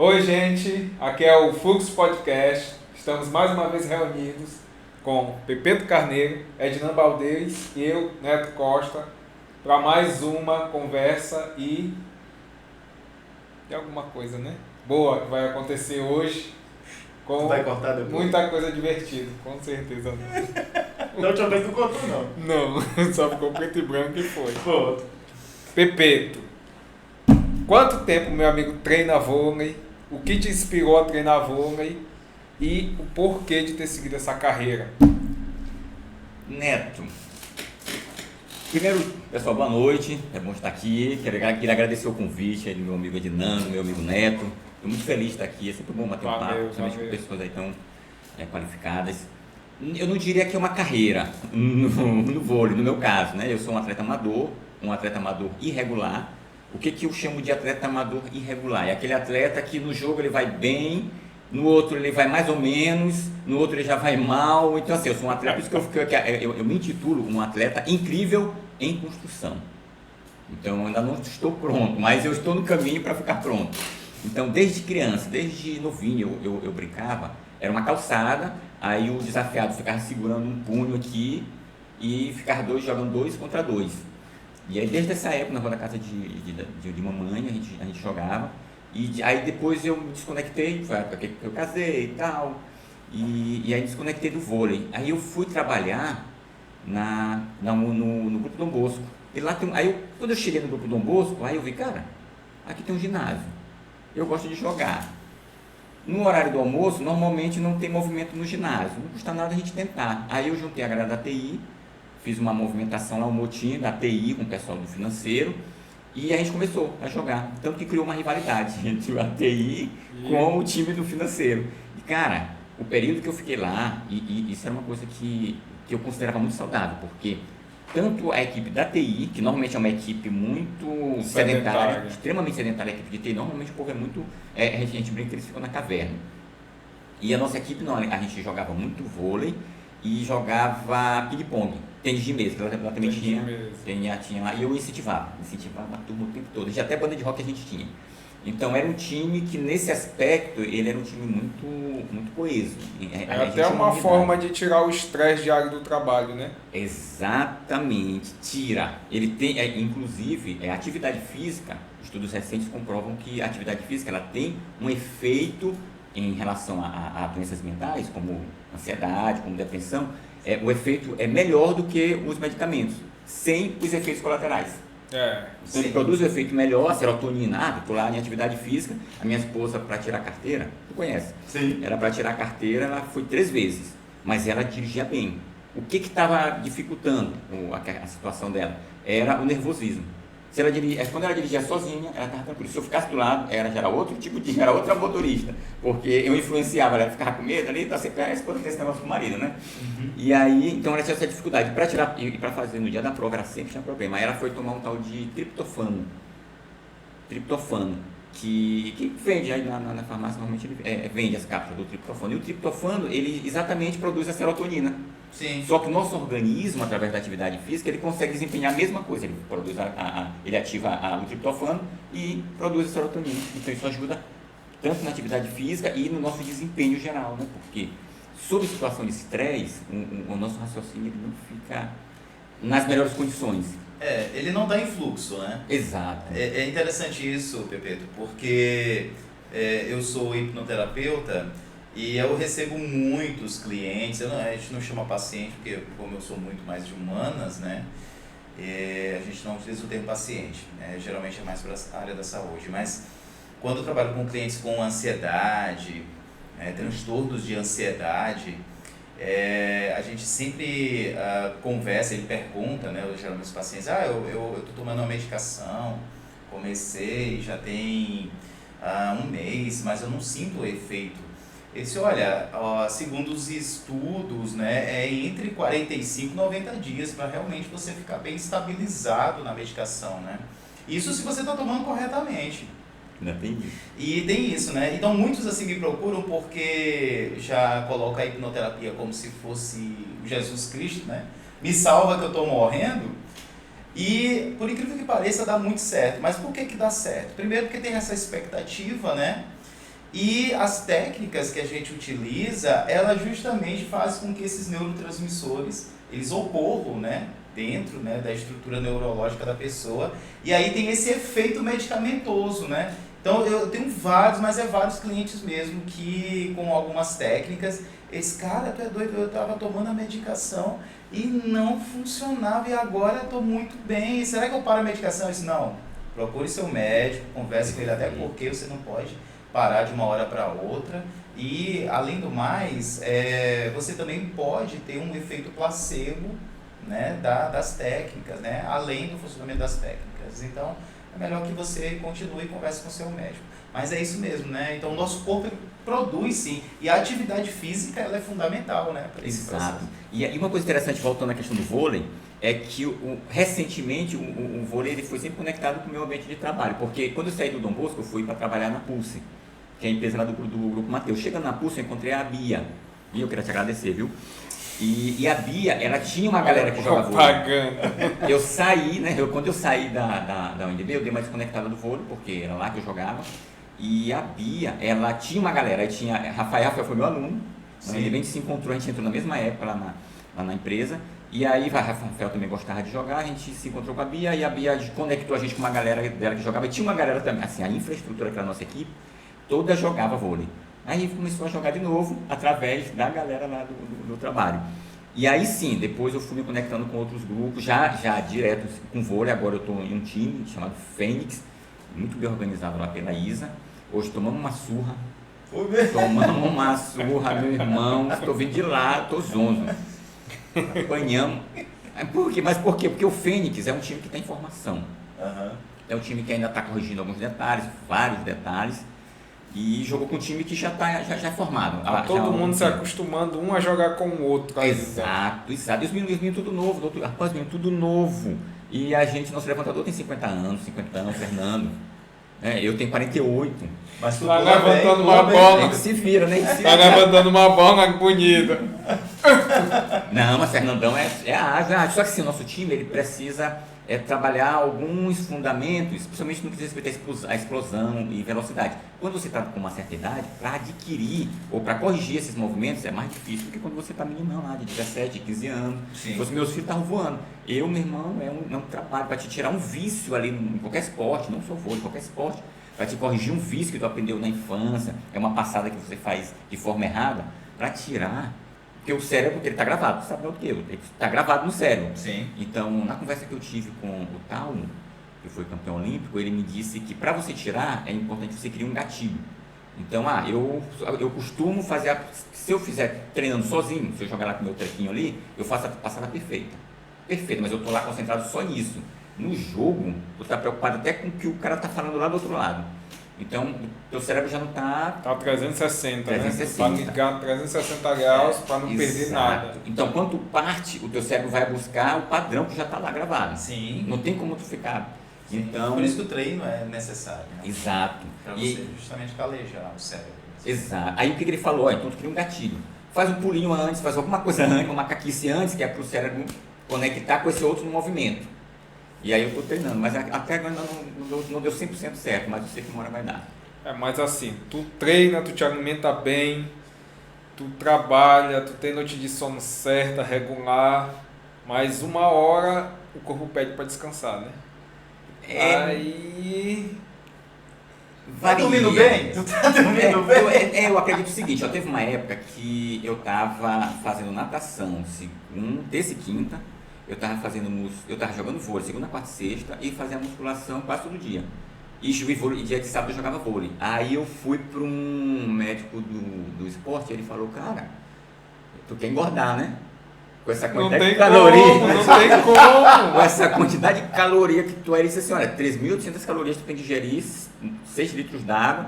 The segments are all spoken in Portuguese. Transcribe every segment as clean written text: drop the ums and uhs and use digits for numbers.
Oi, gente, aqui é o Fluxo Podcast. Estamos mais uma vez reunidos com Pepeto Carneiro, Ednan Baldeires e eu, Neto Costa, para mais uma conversa e alguma coisa, né? Boa que vai acontecer hoje com vai cortar depois? Muita coisa divertida, com certeza não. Da última vez não contou, não. Não, só ficou preto e branco e foi. Pô. Pepeto, quanto tempo, meu amigo, treina vôlei? O que te inspirou a treinar vôlei? E o porquê de ter seguido essa carreira? Neto, primeiro, pessoal, boa noite. É bom estar aqui. Queria agradecer o convite aí do meu amigo Ednano, meu amigo Neto. Estou muito feliz de estar aqui. É sempre bom bater um papo, principalmente com pessoas aí tão qualificadas. Eu não diria que é uma carreira no vôlei, no meu caso, né? Eu sou um atleta amador irregular. O que eu chamo de atleta amador irregular? É aquele atleta que no jogo ele vai bem, no outro ele vai mais ou menos, no outro ele já vai mal. Então assim, eu sou um atleta, por isso que eu me intitulo um atleta incrível em construção. Então eu ainda não estou pronto, mas eu estou no caminho para ficar pronto. Então desde criança, desde novinho eu brincava, era uma calçada, aí o desafiado ficava segurando um punho aqui e ficava jogando 2 contra 2. E aí desde essa época, na rua da casa de mamãe, a gente jogava. E aí depois eu me desconectei, foi a época que eu casei e tal. E aí desconectei do vôlei. Aí eu fui trabalhar no Grupo Dom Bosco. E lá quando eu cheguei no Grupo Dom Bosco, aí eu vi, cara, aqui tem um ginásio. Eu gosto de jogar. No horário do almoço, normalmente não tem movimento no ginásio. Não custa nada a gente tentar. Aí eu juntei a galera da TI, fiz uma movimentação lá, um motim da TI com o pessoal do financeiro, e a gente começou a jogar. Tanto que criou uma rivalidade entre a TI com o time do financeiro. E cara, o período que eu fiquei lá, e isso era uma coisa que eu considerava muito saudável, porque tanto a equipe da TI, que normalmente é uma equipe muito sedentária, extremamente sedentária, a equipe de TI, normalmente o povo é muito, a gente brinca que eles ficam na caverna. E a nossa equipe não, a gente jogava muito vôlei e jogava ping-pong. Tênis de mesa, lá também tinha lá, e eu incentivava a turma o tempo todo. Até banda de rock a gente tinha. Então era um time que nesse aspecto, ele era um time muito coeso. É até uma forma de tirar o estresse diário do trabalho, né? Exatamente, tira. Ele tem, inclusive, a atividade física, estudos recentes comprovam que a atividade física ela tem um efeito em relação a doenças mentais, como ansiedade, como depressão. O efeito é melhor do que os medicamentos, sem os efeitos colaterais. Então ele produz o efeito melhor, a serotonina. Estou lá em atividade física, a minha esposa, para tirar a carteira, tu conhece? Sim. Era para tirar a carteira, ela foi 3 vezes, mas ela dirigia bem. O que estava dificultando a situação dela? Era o nervosismo. Quando ela dirigia sozinha, ela estava tranquila. Se eu ficasse do lado, ela já era outro tipo era outra motorista, porque eu influenciava, ela ficava com medo ali, então sempre a esposa tem esse negócio com o marido, né? Uhum. E aí, então ela tinha essa dificuldade. Para tirar e para fazer no dia da prova, ela sempre tinha problema. Aí ela foi tomar um tal de triptofano, que vende aí na farmácia, normalmente ele vende as cápsulas do triptofano. E o triptofano, ele exatamente produz a serotonina. Sim. Só que o nosso organismo, através da atividade física, ele consegue desempenhar a mesma coisa. Ele produz ele ativa o triptofano e produz a serotonina. Então isso ajuda tanto na atividade física e no nosso desempenho geral, né? Porque sob situação de estresse, o nosso raciocínio ele não fica nas melhores condições. Ele não está em fluxo, né? Exato. É interessante isso, Pepeto, porque eu sou hipnoterapeuta e eu recebo muitos clientes. A gente não chama paciente, porque como eu sou muito mais de humanas, né? A gente não utiliza o termo paciente, né? Geralmente é mais para a área da saúde. Mas quando eu trabalho com clientes com ansiedade, transtornos de ansiedade, a gente sempre conversa, ele pergunta, né, geralmente os pacientes, eu estou tomando uma medicação, comecei, já tem 1 mês, mas eu não sinto o efeito. Ele disse, olha, segundo os estudos, né, é entre 45 e 90 dias para realmente você ficar bem estabilizado na medicação, né? Isso se você está tomando corretamente. Ainda tem isso. E tem isso, né? Então muitos assim me procuram porque já colocam a hipnoterapia como se fosse Jesus Cristo, né? Me salva que eu estou morrendo. E por incrível que pareça dá muito certo. Mas por que dá certo? Primeiro porque tem essa expectativa, né? E as técnicas que a gente utiliza, ela justamente faz com que esses neurotransmissores, eles ocorram, né, dentro, né, da estrutura neurológica da pessoa, e aí tem esse efeito medicamentoso, né? Então eu tenho vários, mas vários clientes mesmo que com algumas técnicas, esse cara, tu é doido, eu estava tomando a medicação e não funcionava e agora eu estou muito bem, será que eu paro a medicação? Eu disse, não, procure seu médico, converse com ele, até porque você não pode parar de uma hora para outra. E, além do mais, você também pode ter um efeito placebo, né, das técnicas, né, além do funcionamento das técnicas. Então, é melhor que você continue e converse com o seu médico. Mas é isso mesmo, né? Então, o nosso corpo produz, sim. E a atividade física, ela é fundamental, né, para esse processo. E uma coisa interessante, voltando à questão do vôlei, é que recentemente o vôlei ele foi sempre conectado com o meu ambiente de trabalho. Porque quando eu saí do Dom Bosco, eu fui para trabalhar na Pulse, que é a empresa lá do Grupo Mateus. Chegando na Pulse, eu encontrei a Bia. E eu queria te agradecer, viu? E a Bia, ela tinha uma galera que jogava vôlei. Eu saí, né? Quando eu saí da UNB, eu dei uma desconectada do vôlei, porque era lá que eu jogava. E a Bia, ela tinha uma galera. Aí tinha Rafael foi meu aluno. A gente se encontrou, a gente entrou na mesma época lá na empresa. E aí, Rafael também gostava de jogar, a gente se encontrou com a Bia. E a Bia conectou a gente com uma galera dela que jogava. E tinha uma galera também, assim, a infraestrutura que era a nossa equipe, toda jogava vôlei. Aí começou a jogar de novo através da galera lá do trabalho. E aí sim, depois eu fui me conectando com outros grupos, já direto com vôlei. Agora eu estou em um time chamado Fênix, muito bem organizado lá pela Isa. Hoje tomamos uma surra. Meu irmão, estou vindo de lá, estou zonzo. Apanhamos. Mas por quê? Porque o Fênix é um time que tem formação. É um time que ainda está corrigindo alguns detalhes, vários detalhes. E jogou com um time que já é formado. Todo mundo se acostumando um a jogar com o outro. Exato. E os meninos tudo novo. Rapaz, tudo novo. E a gente, nosso levantador tem 50 anos, Fernando. Eu tenho 48. Mas tu tá levantando uma bola. Se vira, né? Tá levantando uma bola bonita. Não, mas Fernandão é ágil. Só que assim, o nosso time ele precisa trabalhar alguns fundamentos, principalmente no que diz respeito à explosão e velocidade. Quando você está com uma certa idade, para adquirir ou para corrigir esses movimentos é mais difícil do que quando você está meninão lá, de 17, 15 anos. Os meus filhos estavam voando. Meu irmão, é um trabalho para te tirar um vício ali em qualquer esporte, não só vôlei, qualquer esporte, para te corrigir um vício que tu aprendeu na infância, é uma passada que você faz de forma errada, para tirar. Porque o cérebro ele está gravado, sabe o que? Ele está gravado no cérebro. Sim. Então, na conversa que eu tive com o Tauno, que foi campeão olímpico, ele me disse que para você tirar, é importante você criar um gatilho. Então, eu costumo fazer, se eu fizer treinando sozinho, se eu jogar lá com o meu trequinho ali, eu faço a passada perfeita. Perfeita, mas eu estou lá concentrado só nisso. No jogo, você está preocupado até com o que o cara está falando lá do outro lado. Então, o teu cérebro já não está... Está 360, né? 360. Para ligar 360 graus para não perder nada. Então, quando tu parte, o teu cérebro vai buscar o padrão que já está lá gravado. Sim. Não tem como tu ficar... Sim. Então, por isso que o treino é necessário. Né? Exato. Para você justamente calejar o cérebro. Exato. Aí o que ele falou? Então tu cria um gatilho. Faz um pulinho antes, faz alguma coisa antes, uma macaquice antes, que é para o cérebro conectar com esse outro movimento. E aí eu estou treinando, mas até agora não deu 100% certo, mas eu sei que uma hora vai dar. Mas assim, tu treina, tu te alimenta bem, tu trabalha, tu tem noite de sono certa, regular, mas uma hora o corpo pede para descansar, né? Aí... Tá dormindo bem? Tu tá dormindo bem? Eu acredito o seguinte, teve uma época que eu estava fazendo natação terça e quinta, eu estava jogando vôlei segunda, quarta e sexta e fazia musculação quase todo dia. E dia de sábado eu jogava vôlei. Aí eu fui para um médico do esporte e ele falou, cara, tu quer engordar, né? Com essa quantidade de caloria. Não tem como. Com essa quantidade de caloria que tu disse assim, olha, 3.800 calorias tu tem que digerir, 6 litros d'água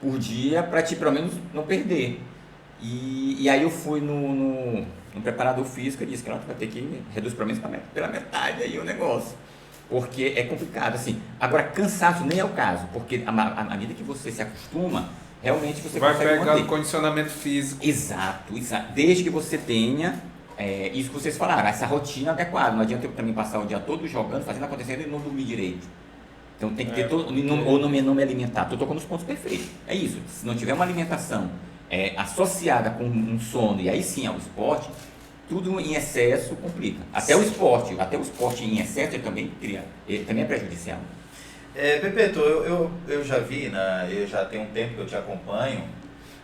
por dia para te pelo menos não perder. E aí eu fui no preparador físico e disse que ela vai ter que reduzir pelo menos pela metade aí o negócio. Porque é complicado, assim. Agora, cansaço nem é o caso, porque à medida que você se acostuma, realmente você vai consegue pegando manter. Condicionamento físico. Exato. Desde que você tenha isso que vocês falaram, essa rotina adequada. Não adianta eu também passar o dia todo jogando, fazendo acontecendo e não dormir direito. Então tem que ter todo, ou não me alimentar. Tu tocou nos pontos perfeitos. É isso. Se não tiver uma alimentação associada com um sono, e aí sim ao esporte, tudo em excesso complica. Até o esporte em excesso também é prejudicial. Pepeto, eu já vi, eu já tenho um tempo que eu te acompanho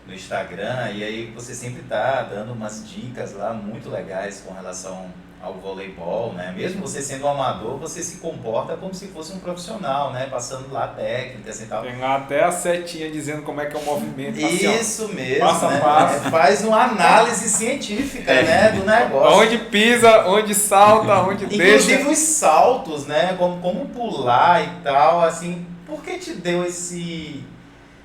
no Instagram, e aí você sempre está dando umas dicas lá muito legais com relação ao voleibol, né? Mesmo você sendo um amador, você se comporta como se fosse um profissional, né? Passando lá técnicas e tal. Tem lá até a setinha dizendo como é que é o movimento. Isso assim, mesmo, passo a né? passo. Faz uma análise científica, né? Do negócio. Onde pisa, onde salta, onde deixa. Inclusive os saltos, né? Como pular e tal, assim. Por que te deu esse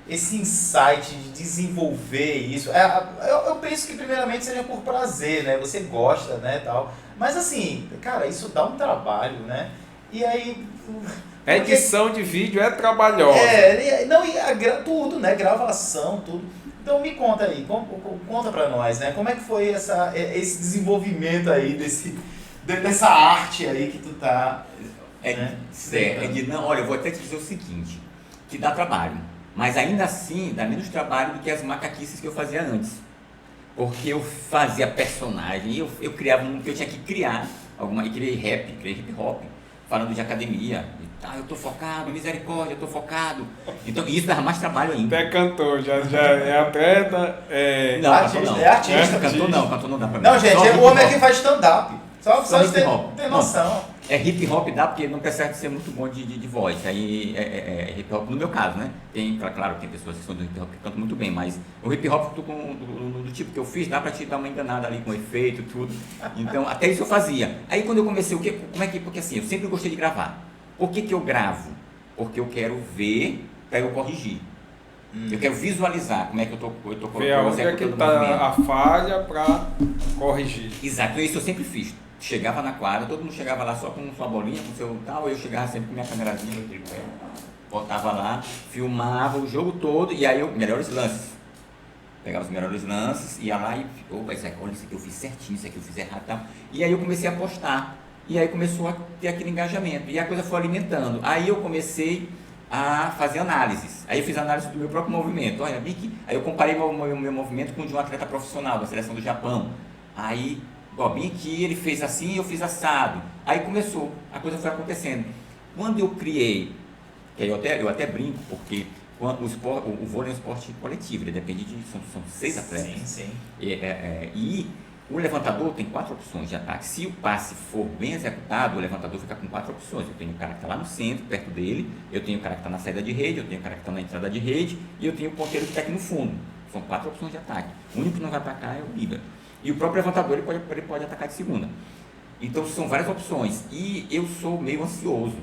insight de desenvolver isso? Eu penso que primeiramente seja por prazer, né? Você gosta, né, tal. Mas assim, cara, isso dá um trabalho, né? E aí... A edição de vídeo é trabalhosa. Tudo, né? Gravação, tudo. Então me conta aí, conta pra nós, né? Como é que foi esse desenvolvimento aí, dessa arte aí que tu tá... Olha, eu vou até te dizer o seguinte, que dá trabalho. Mas ainda assim, dá menos trabalho do que as macaquices que eu fazia antes. Porque eu fazia personagem, eu criava eu tinha que criar eu criei hip hop, falando de academia. Eu tô focado, misericórdia, eu tô focado. Então isso dava mais trabalho ainda. Até cantor, já é atleta, Não, artista. Cantor não dá pra mim. Não, gente, o homem é que faz stand-up. Só ter noção. Hip hop dá porque não precisa ser muito bom de voz. Aí hip hop no meu caso, né? Claro, tem pessoas que são do hip hop que cantam muito bem, mas o hip hop do tipo que eu fiz, dá pra te dar uma enganada ali com efeito e tudo. Então, até isso eu fazia. Aí quando eu comecei, porque assim, eu sempre gostei de gravar. Por que eu gravo? Porque eu quero ver para eu corrigir. Eu quero visualizar como é que eu tô ver onde é que tá a falha para corrigir. Exato, isso eu sempre fiz. Chegava na quadra, todo mundo chegava lá só com sua bolinha, com seu tal, eu chegava sempre com minha câmerazinha no tripé, botava lá, filmava o jogo todo e aí melhores lances. Pegava os melhores lances, ia lá e opa, olha isso aqui eu fiz certinho, isso aqui eu fiz errado e tal. E aí eu comecei a postar. E aí começou a ter aquele engajamento. E a coisa foi alimentando. Aí eu comecei a fazer análises. Aí eu fiz análise do meu próprio movimento. Olha, aí eu comparei meu movimento com o de um atleta profissional da seleção do Japão. Aí, bem aqui, ele fez assim, eu fiz assado. Aí começou, a coisa foi acontecendo. Quando eu criei, que eu até brinco, porque o vôlei é um esporte coletivo, ele depende são 6 atletas. Sim. E o levantador tem 4 opções de ataque. Se o passe for bem executado, o levantador fica com 4 opções. Eu tenho o cara que está lá no centro, perto dele, eu tenho o cara que está na saída de rede, eu tenho o cara que está na entrada de rede e eu tenho o ponteiro que está aqui no fundo. São 4 opções de ataque. O único que não vai atacar é o líbero. E o próprio levantador ele pode atacar de segunda. Então são várias opções. E eu sou meio ansioso.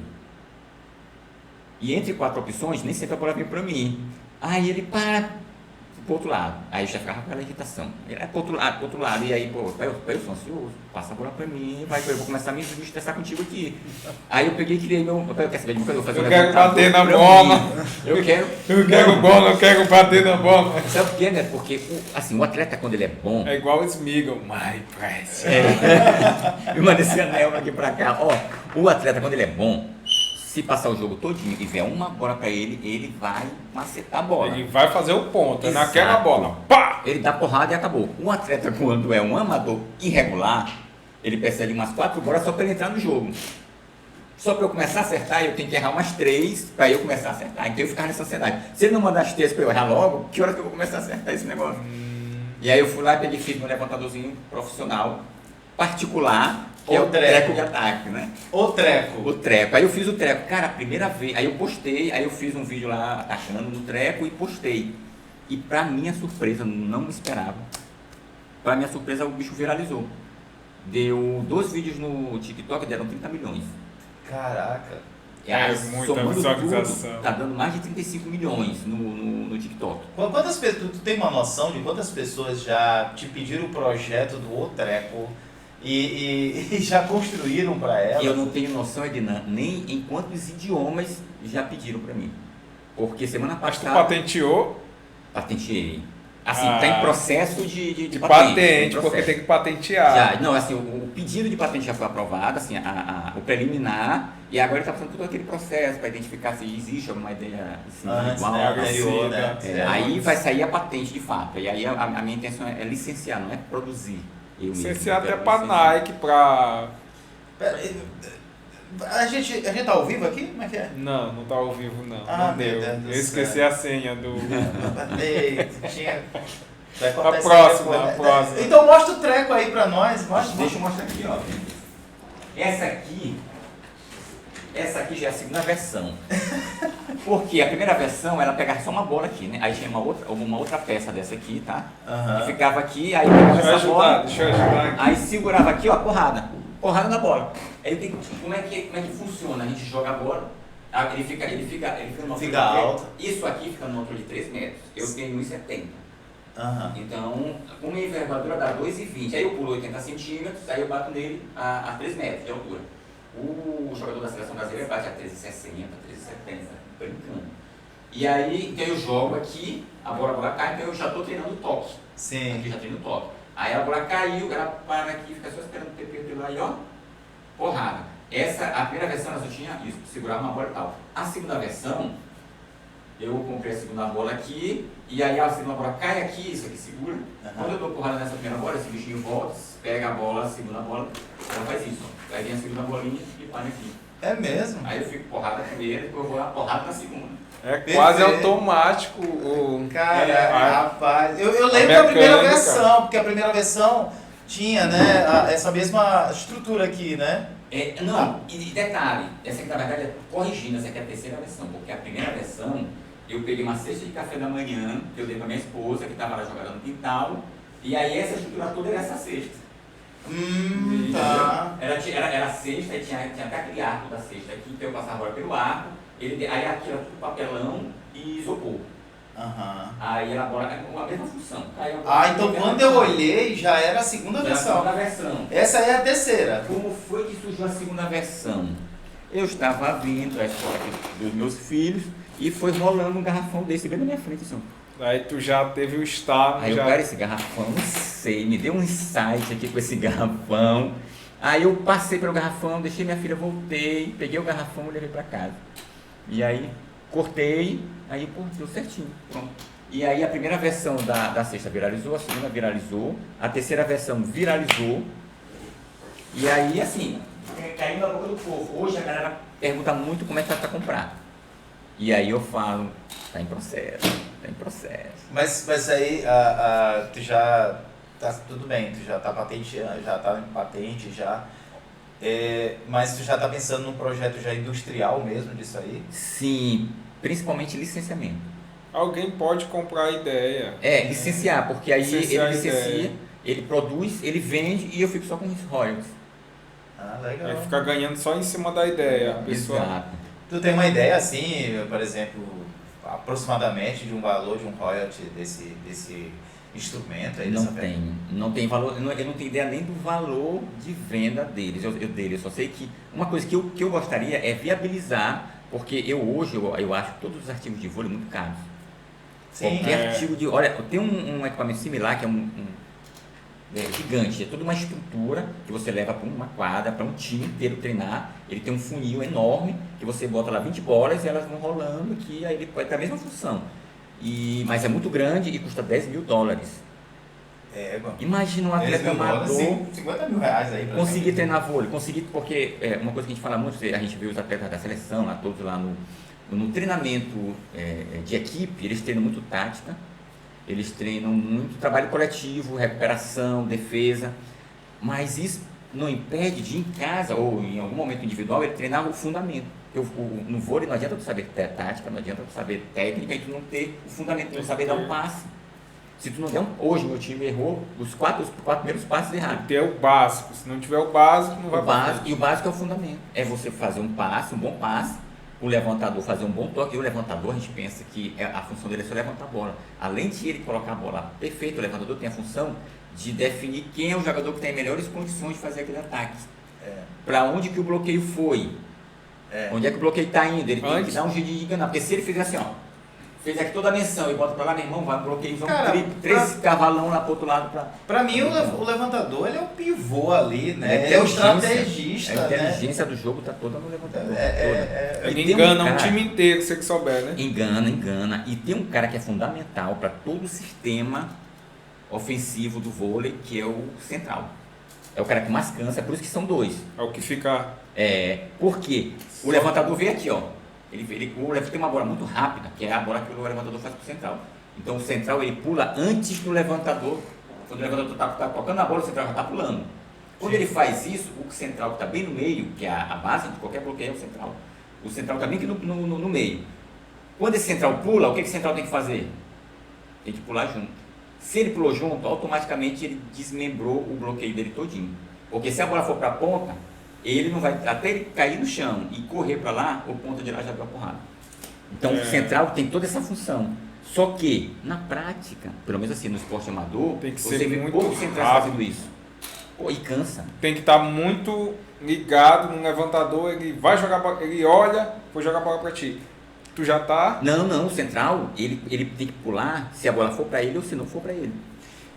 E entre 4 opções, nem sempre a bola vem para mim. Aí ele para pro outro lado. Aí eu já ficava com aquela irritação. Ele pro outro lado. E aí, eu sou ansioso, passa a bola pra mim, eu vou começar a me estressar contigo aqui. Aí eu peguei e criei quer saber de uma coisa? Eu vou fazer eu quero bater na bola. Eu quero bola, eu quero bater na bola. Sabe por quê, né? Porque o atleta, quando ele é bom... É igual o Smigel, my precious. Eu mandei esse anel aqui pra cá. O atleta, quando ele é bom, se passar o jogo todinho e vier uma bola pra ele vai macetar a bola. Ele vai fazer o ponto, é naquela bola. Pá! Ele dá porrada e acabou. Um atleta, quando é um amador irregular, ele percebe umas 4 bolas só para ele entrar no jogo. Só para eu começar a acertar, eu tenho que errar umas 3 para eu começar a acertar. Então eu ficava nessa ansiedade. Se ele não mandar as 3 para eu errar logo, que hora que eu vou começar a acertar esse negócio? E aí eu fui lá e fiz meu levantadorzinho profissional, particular, que é o treco de ataque, né? O treco. Aí eu fiz o treco. Cara, a primeira vez, aí eu postei, aí eu fiz um vídeo lá atacando no treco e postei. E pra minha surpresa, não me esperava. Pra minha surpresa, o bicho viralizou. Deu 2 vídeos no TikTok, deram 30 milhões. Caraca. Muita visualização. Tá dando mais de 35 milhões no TikTok. Quantas pessoas, tu tem uma noção de quantas pessoas já te pediram o projeto do O Treco e já construíram para ela? Eu não tenho noção, Edna, nem em quantos idiomas já pediram para mim. Porque semana passada... Mas tu patenteou? Patenteei. Assim, está em processo de patente, porque tem que patentear. Já, não, assim, o pedido de patente já foi aprovado, assim, o preliminar, e agora ele está passando todo aquele processo para identificar se existe alguma ideia assim, igual. Anterior, né? Aí vai sair a patente de fato, e aí a minha intenção é licenciar, não é produzir. Licenciar até para Nike, para... A gente tá ao vivo aqui? Como é que é? Não tá ao vivo não. Não deu. Eu esqueci a senha do... Tinha... A próxima. Então mostra o treco aí pra nós. Deixa eu mostrar aqui, ó. Essa aqui já é a segunda versão. Porque a primeira versão, ela pegava só uma bola aqui, né? Aí tinha uma outra peça dessa aqui, tá? Que ficava aqui, aí pegava essa bola. Deixa eu ajudar aqui. Aí segurava aqui, ó, porrada na bola. Aí tem, como é que funciona? A gente joga a bola, ele fica no fica alto. Isso aqui fica no altura de 3 metros. Eu tenho 1,70. Então, com uma envergadura dá 2,20. Aí eu pulo 80 centímetros, aí eu bato nele a 3 metros de altura. O jogador da seleção brasileira bate a 13,60, 13,70, brincando. E aí, então eu jogo aqui, a bola cai, então eu já estou treinando o toque. Sim. Aqui já treino o toque. Aí a bola caiu, ela para aqui, fica só esperando o TP lá e ó, porrada. A primeira versão ela só tinha isso, segurava uma bola e tal. A segunda versão, eu comprei a segunda bola aqui, e aí a segunda bola cai aqui, isso aqui segura. Quando eu dou porrada nessa primeira bola, esse bichinho volta, pega a bola, a segunda bola, ela faz isso. Ó. Aí vem a segunda bolinha e para aqui. É mesmo? Aí eu fico porrada na primeira, depois eu vou lá porrada na segunda. É quase automático rapaz. Eu lembro da primeira versão, porque a primeira versão tinha, né, essa mesma estrutura aqui, né? Não, e detalhe, essa aqui na verdade é corrigindo, essa aqui é a terceira versão, porque a primeira versão eu peguei uma cesta de café da manhã, que eu dei pra minha esposa, que estava lá jogando no quintal, e aí essa estrutura toda era essa cesta. Tá. Era a cesta, e tinha até aquele arco da cesta aqui, então eu passava agora pelo arco, aí aqui era tudo papelão e isopor. Aí ela agora a mesma função. Então quando eu olhei já era a segunda versão. Essa é a terceira. Como foi que surgiu a segunda versão? Eu estava vindo à escola dos meus filhos e foi rolando um garrafão desse bem na minha frente, assim. Aí tu já teve o estado. Aí eu quero esse garrafão, não sei, me deu um insight aqui com esse garrafão. Aí eu passei pelo garrafão, deixei minha filha, voltei, peguei o garrafão e levei para casa. E aí cortei, aí pô, deu certinho, pronto. E aí a primeira versão da cesta viralizou, a segunda viralizou, a terceira versão viralizou. E aí assim, caiu na boca do povo. Hoje a galera pergunta muito como é que faz para comprar. E aí eu falo, tá em processo. Mas aí tu já tá tudo bem, tu já tá patenteando, já tá em patente já. Mas tu já tá pensando num projeto já industrial mesmo disso aí? Sim, principalmente licenciamento. Alguém pode comprar a ideia. Licenciar, porque aí ele licencia, ele produz, ele vende e eu fico só com os royalties. Legal. Aí fica ganhando só em cima da ideia. Exato. Tu tem uma ideia assim, por exemplo, aproximadamente de um valor de um royalty desse instrumento aí? Não tem valor, eu não tenho ideia nem do valor de venda deles. Eu só sei que uma coisa que eu gostaria é viabilizar, porque hoje eu acho todos os artigos de vôlei muito caros. Sim. Qualquer artigo de... Olha, tem um equipamento similar que é gigante, é toda uma estrutura que você leva para uma quadra, para um time inteiro treinar. Ele tem um funil enorme que você bota lá 20 bolas e elas vão rolando aqui, aí ele pode ter a mesma função. Mas é muito grande e custa $10 mil. Imagina um atleta amador, $50 mil aí conseguir treinar vôlei, porque uma coisa que a gente fala muito, a gente vê os atletas da seleção, lá, todos lá no treinamento de equipe, eles treinam muito tática, eles treinam muito trabalho coletivo, recuperação, defesa, mas isso não impede de em casa ou em algum momento individual ele treinar o fundamento. No vôlei não adianta tu saber tática, não adianta tu saber técnica e tu não ter o fundamento, não saber dar um passe. Se tu não der hoje meu time errou os quatro primeiros passes errados. Ter o básico, se não tiver o básico não vai passar. E o básico é o fundamento, é você fazer um passe, um bom passe, o levantador fazer um bom toque, e o levantador a gente pensa que a função dele é só levantar a bola. Além de ele colocar a bola perfeita, o levantador tem a função de definir quem é o jogador que tem melhores condições de fazer aquele ataque. Para onde que o bloqueio foi. Onde é que o bloqueio está indo? Ele tem que dar um jeito de enganar. Porque se ele fizer assim, ó, fez aqui toda a menção e bota pra lá, meu irmão, vai um bloqueio, Cara, 3 cavalão lá pro outro lado. Pra mim, o levantador, ele é o pivô ali, né? É É o estrategista, A né? inteligência do jogo tá toda no levantador. Ele engana um time inteiro, se ele souber, né? Engana. E tem um cara que é fundamental para todo o sistema ofensivo do vôlei, que é o central. É o cara que mais cansa, é por isso que são 2. É o que fica... Por quê? O levantador veio aqui, ó. O levantador tem uma bola muito rápida, que é a bola que o levantador faz pro central. Então o central ele pula antes do levantador. Quando o levantador tá tocando a bola, o central já tá pulando. Quando ele faz isso, o central que está bem no meio, que é a base de qualquer bloqueio é o central. O central está bem aqui no meio. Quando esse central pula, o que o central tem que fazer? Tem que pular junto. Se ele pulou junto, automaticamente ele desmembrou o bloqueio dele todinho. Porque se a bola for para a ponta, ele não vai, até ele cair no chão e correr para lá, o ponta de lá já deu a porrada. Então o central tem toda essa função. Só que, na prática, pelo menos assim, no esporte amador, tem que você ser vê muito poucos centrais fazendo isso. E cansa. Tem que estar muito ligado no levantador, ele vai jogar bola, ele olha, vou jogar a bola para ti. Tu já tá... Não, o central, ele tem que pular se a bola for para ele ou se não for para ele.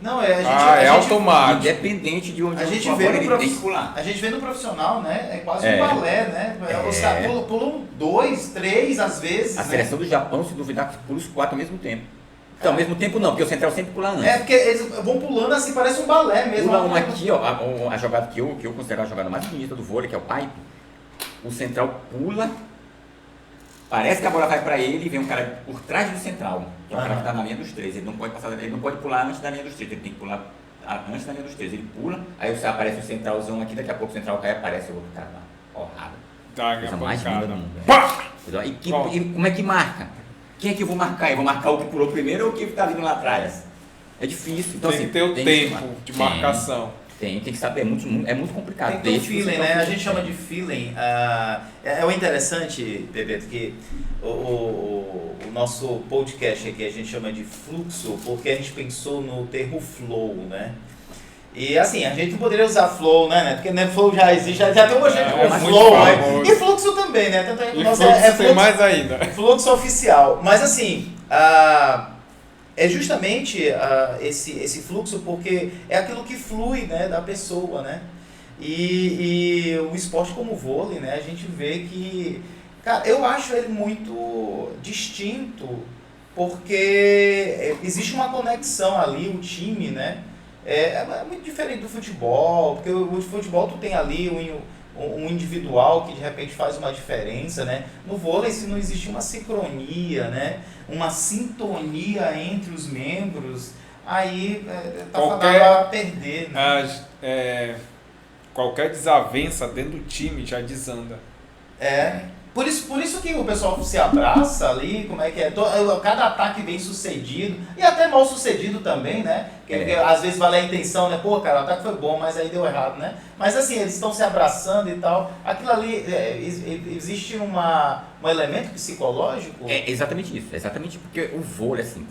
Não, a gente automático. Independente de onde a gente for, vê ele tem que pular. A gente vê no profissional, né? É quase um balé, né? Os caras pulam 2, 3 às vezes. A seleção do Japão, se duvidar, pula os 4 ao mesmo tempo. Então, ao mesmo tempo não, porque o central sempre pula antes. Porque eles vão pulando assim, parece um balé mesmo. Pula um aqui, ó, a jogada que eu considero a jogada mais bonita do vôlei, que é o pipe. O central pula, parece que a bola vai para ele e vem um cara por trás do central, que é o cara que está na linha dos 3. Ele não pode passar, ele não pode pular antes da linha dos 3, ele tem que pular antes da linha dos 3. Ele pula, aí aparece o centralzão aqui, daqui a pouco o central cai, aparece o outro cara lá. Porrada. Coisa mais linda do mundo. Pá! E como é que marca? Quem é que eu vou marcar? Eu vou marcar o que pulou primeiro ou o que está vindo lá atrás? É difícil. Então, tem que ter o tempo de marcação. Tem que saber, é muito complicado. Tem que ter o feeling, né? A gente chama de feeling. É o interessante, Bebeto, que o nosso podcast aqui a gente chama de fluxo, porque a gente pensou no termo flow, né? E assim, a gente poderia usar flow, né? Porque né, flow já existe, já tem uma gente com flow, né? E fluxo também, né? Tanto e nosso fluxo tem mais ainda. Fluxo oficial. Mas assim, é justamente esse fluxo porque é aquilo que flui, né, da pessoa, né? E o esporte como o vôlei, né? A gente vê que... Cara, eu acho ele muito distinto porque existe uma conexão ali, o time, né? É muito diferente do futebol, porque o futebol tu tem ali um individual que de repente faz uma diferença, né? No vôlei, se não existe uma sincronia, né? Uma sintonia entre os membros, aí tá fadado a perder, né? Qualquer desavença dentro do time já desanda. Por isso que o pessoal se abraça ali, como é que é? Cada ataque bem sucedido, e até mal sucedido também, né? Porque às vezes vale a intenção, né? Pô, cara, o ataque foi bom, mas aí deu errado, né? Mas assim, eles estão se abraçando e tal. Aquilo ali, existe um elemento psicológico? É exatamente isso, exatamente porque o vôlei, assim,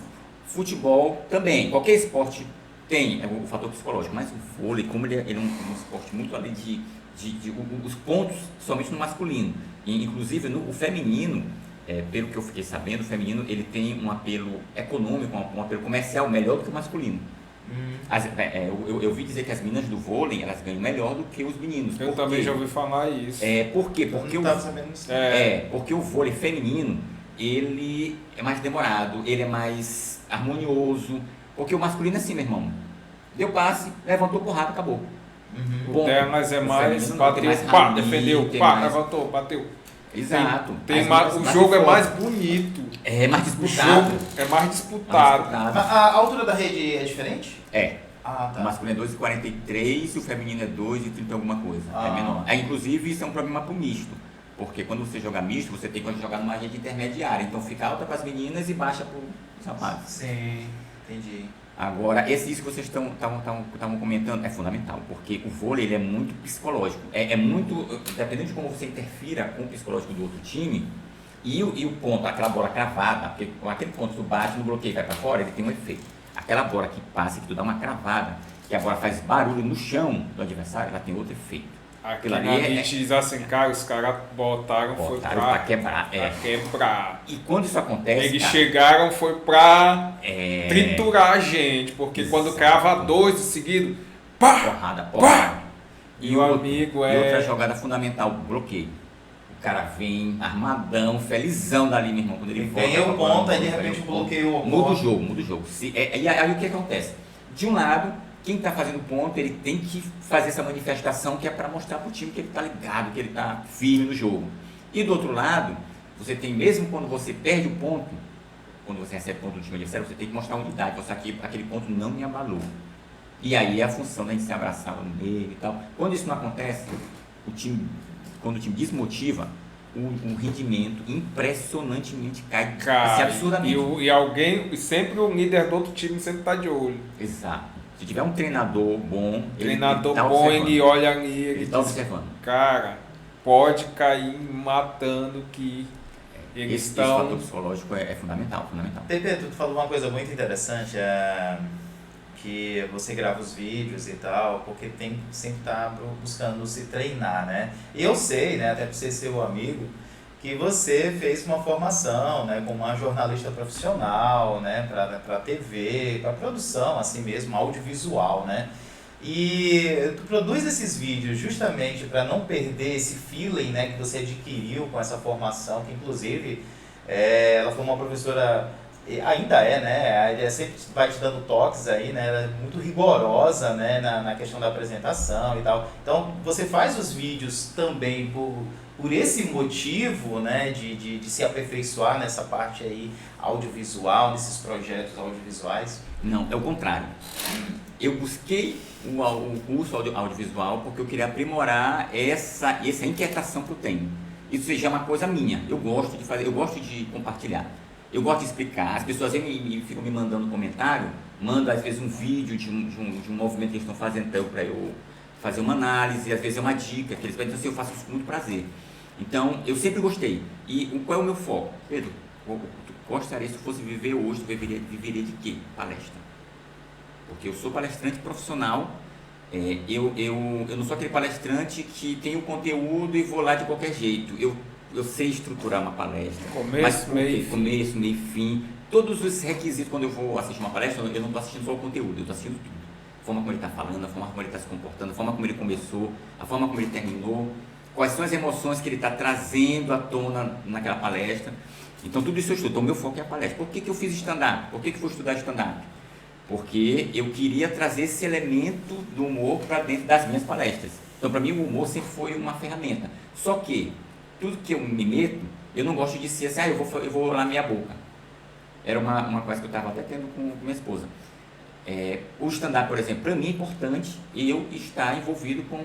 futebol também, qualquer esporte tem o fator psicológico, mas o vôlei, como ele é um esporte muito além de os pontos somente no masculino. E, inclusive o feminino, pelo que eu fiquei sabendo, o feminino ele tem um apelo econômico, um apelo comercial melhor do que o masculino. Eu ouvi dizer que as meninas do vôlei elas ganham melhor do que os meninos. Eu também já ouvi falar isso. Por quê? Porque o vôlei feminino ele é mais demorado, ele é mais harmonioso. Porque o masculino é assim, meu irmão. Deu passe, levantou porrada, acabou. O delas é mais, bateu, pá, defendeu, pá, levantou, bateu. Exato. O jogo é mais bonito. É mais disputado. O jogo é mais disputado. A altura da rede é diferente? Tá. O masculino é 2,43 e o feminino é 2,30 alguma coisa. É menor. Inclusive, isso é um problema para o misto. Porque quando você joga misto, você tem que jogar numa rede intermediária. Então fica alta para as meninas e baixa para os rapazes. Sim, entendi. Agora, isso que vocês estavam comentando é fundamental, porque o vôlei ele é muito psicológico. É muito, dependendo de como você interfira com o psicológico do outro time, e o ponto, aquela bola cravada, porque com aquele ponto que tu bate no bloqueio e vai para fora, ele tem um efeito. Aquela bola que passa, que tu dá uma cravada, que a bola faz barulho no chão do adversário, ela tem outro efeito. Aqui na gente diz assim, cara, os caras botaram foi pra quebrar. Pra quebrar. E quando isso acontece, eles chegaram foi pra triturar a gente, porque Exato. quando crava 2 de seguido, pá! Porrada. Pá! E o amigo E outra jogada fundamental, bloqueio. O cara vem armadão, felizão dali, meu irmão. Quando ele ganha o ponto, aí de repente bloqueou o muda o jogo. E aí o que acontece? De um lado, quem está fazendo ponto, ele tem que fazer essa manifestação que é para mostrar para o time que ele está ligado, que ele está firme no jogo. E do outro lado, você tem, mesmo quando você perde o ponto, quando você recebe ponto do time adversário, você tem que mostrar unidade, mostrar que aquele ponto não me abalou. E aí é a função da gente se abraçar no meio e tal. Quando isso não acontece, quando o time desmotiva, o rendimento impressionantemente cai, absurdamente. E sempre o líder do outro time sempre está de olho. Exato. Se tiver um treinador bom, ele olha ali, ele está observando. Cara, pode cair matando que eles estão... Esse fator psicológico é fundamental. Pepe, tu falou uma coisa muito interessante, que você grava os vídeos e tal, porque tem que sempre estar buscando se treinar, né? E eu sei, né, até por ser seu amigo, que você fez uma formação, né, como uma jornalista profissional, né, para TV, para produção, assim mesmo, audiovisual, né? E tu produz esses vídeos justamente para não perder esse feeling, né, que você adquiriu com essa formação, que inclusive ela foi uma professora, ainda né, ela sempre vai te dando toques aí, né, ela é muito rigorosa, né, na questão da apresentação e tal. Então você faz os vídeos também por esse motivo, né, de se aperfeiçoar nessa parte aí audiovisual, nesses projetos audiovisuais? Não, é o contrário. Eu busquei o curso audiovisual porque eu queria aprimorar essa inquietação que eu tenho. Isso já é uma coisa minha. Eu gosto de fazer, eu gosto de compartilhar. Eu gosto de explicar. As pessoas ficam me mandando comentário, mandam às vezes um vídeo de um movimento que eles estão fazendo para eu fazer uma análise, às vezes é uma dica, que eles pedem assim, eu faço isso com muito prazer. Então, eu sempre gostei. E qual é o meu foco? Pedro, tu gostaria, se tu fosse viver hoje, tu viveria de quê? Palestra. Porque eu sou palestrante profissional, eu não sou aquele palestrante que tem o conteúdo e vou lá de qualquer jeito. Eu sei estruturar uma palestra. Começo, meio, fim. Todos os requisitos, quando eu vou assistir uma palestra, eu não estou assistindo só o conteúdo, eu estou assistindo tudo. A forma como ele está falando, a forma como ele está se comportando, a forma como ele começou, a forma como ele terminou, quais são as emoções que ele está trazendo à tona naquela palestra. Então, tudo isso eu estudo. Então, o meu foco é a palestra. Por que eu fiz stand-up? Por que eu vou estudar stand-up? Porque eu queria trazer esse elemento do humor para dentro das minhas palestras. Então, para mim, o humor sempre foi uma ferramenta. Só que, tudo que eu me meto, eu não gosto de ser assim, eu vou lá minha boca. Era uma coisa que eu estava até tendo com minha esposa. O stand-up, por exemplo, para mim é importante eu estar envolvido com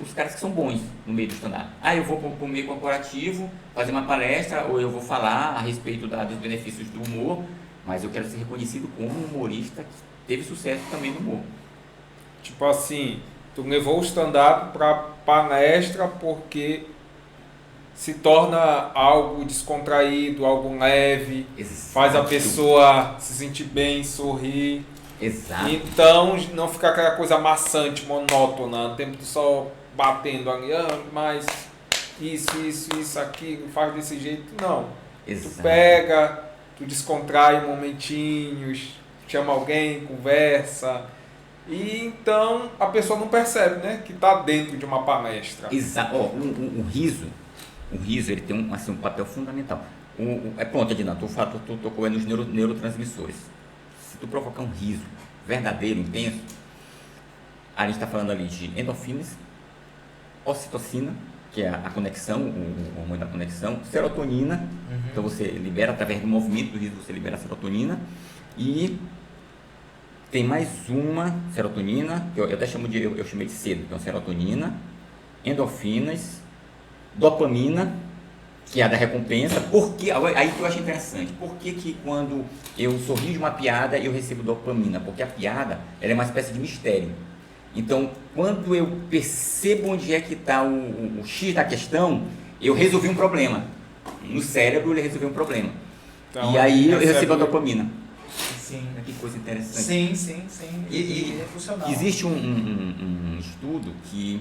os caras que são bons no meio do stand-up. Eu vou para o meio corporativo fazer uma palestra ou eu vou falar a respeito dos benefícios do humor, mas eu quero ser reconhecido como um humorista que teve sucesso também no humor. Tipo assim, tu levou o stand-up para palestra porque se torna algo descontraído, algo leve, Exato. Faz a pessoa se sentir bem, sorrir. Exato. Então não fica aquela coisa maçante, monótona, o tempo só batendo ali, mas isso, aquilo, faz desse jeito, não. Exato. Tu pega, tu descontrai momentinhos, chama alguém, conversa, e então a pessoa não percebe, né, que está dentro de uma palestra. Exato. O riso ele tem um papel fundamental. Pronto, Edna, tu tocou nos neurotransmissores. Se tu provocar um riso verdadeiro, intenso, a gente está falando ali de endorfinas, ocitocina, que é a conexão, o hormônio da conexão, serotonina, então você libera, através do movimento do riso, você libera a serotonina, e tem mais uma serotonina, que eu até eu chamei de cedo, então serotonina, endorfinas, dopamina, que é a da recompensa. Porque, aí que eu acho interessante, por que quando eu sorrio de uma piada eu recebo dopamina? Porque a piada ela é uma espécie de mistério. Então, quando eu percebo onde é que está o X da questão, eu resolvi um problema. No cérebro ele resolveu um problema. Então, e aí eu recebo a dopamina. Sim. Que coisa interessante. Sim. E é funcional. Existe um estudo que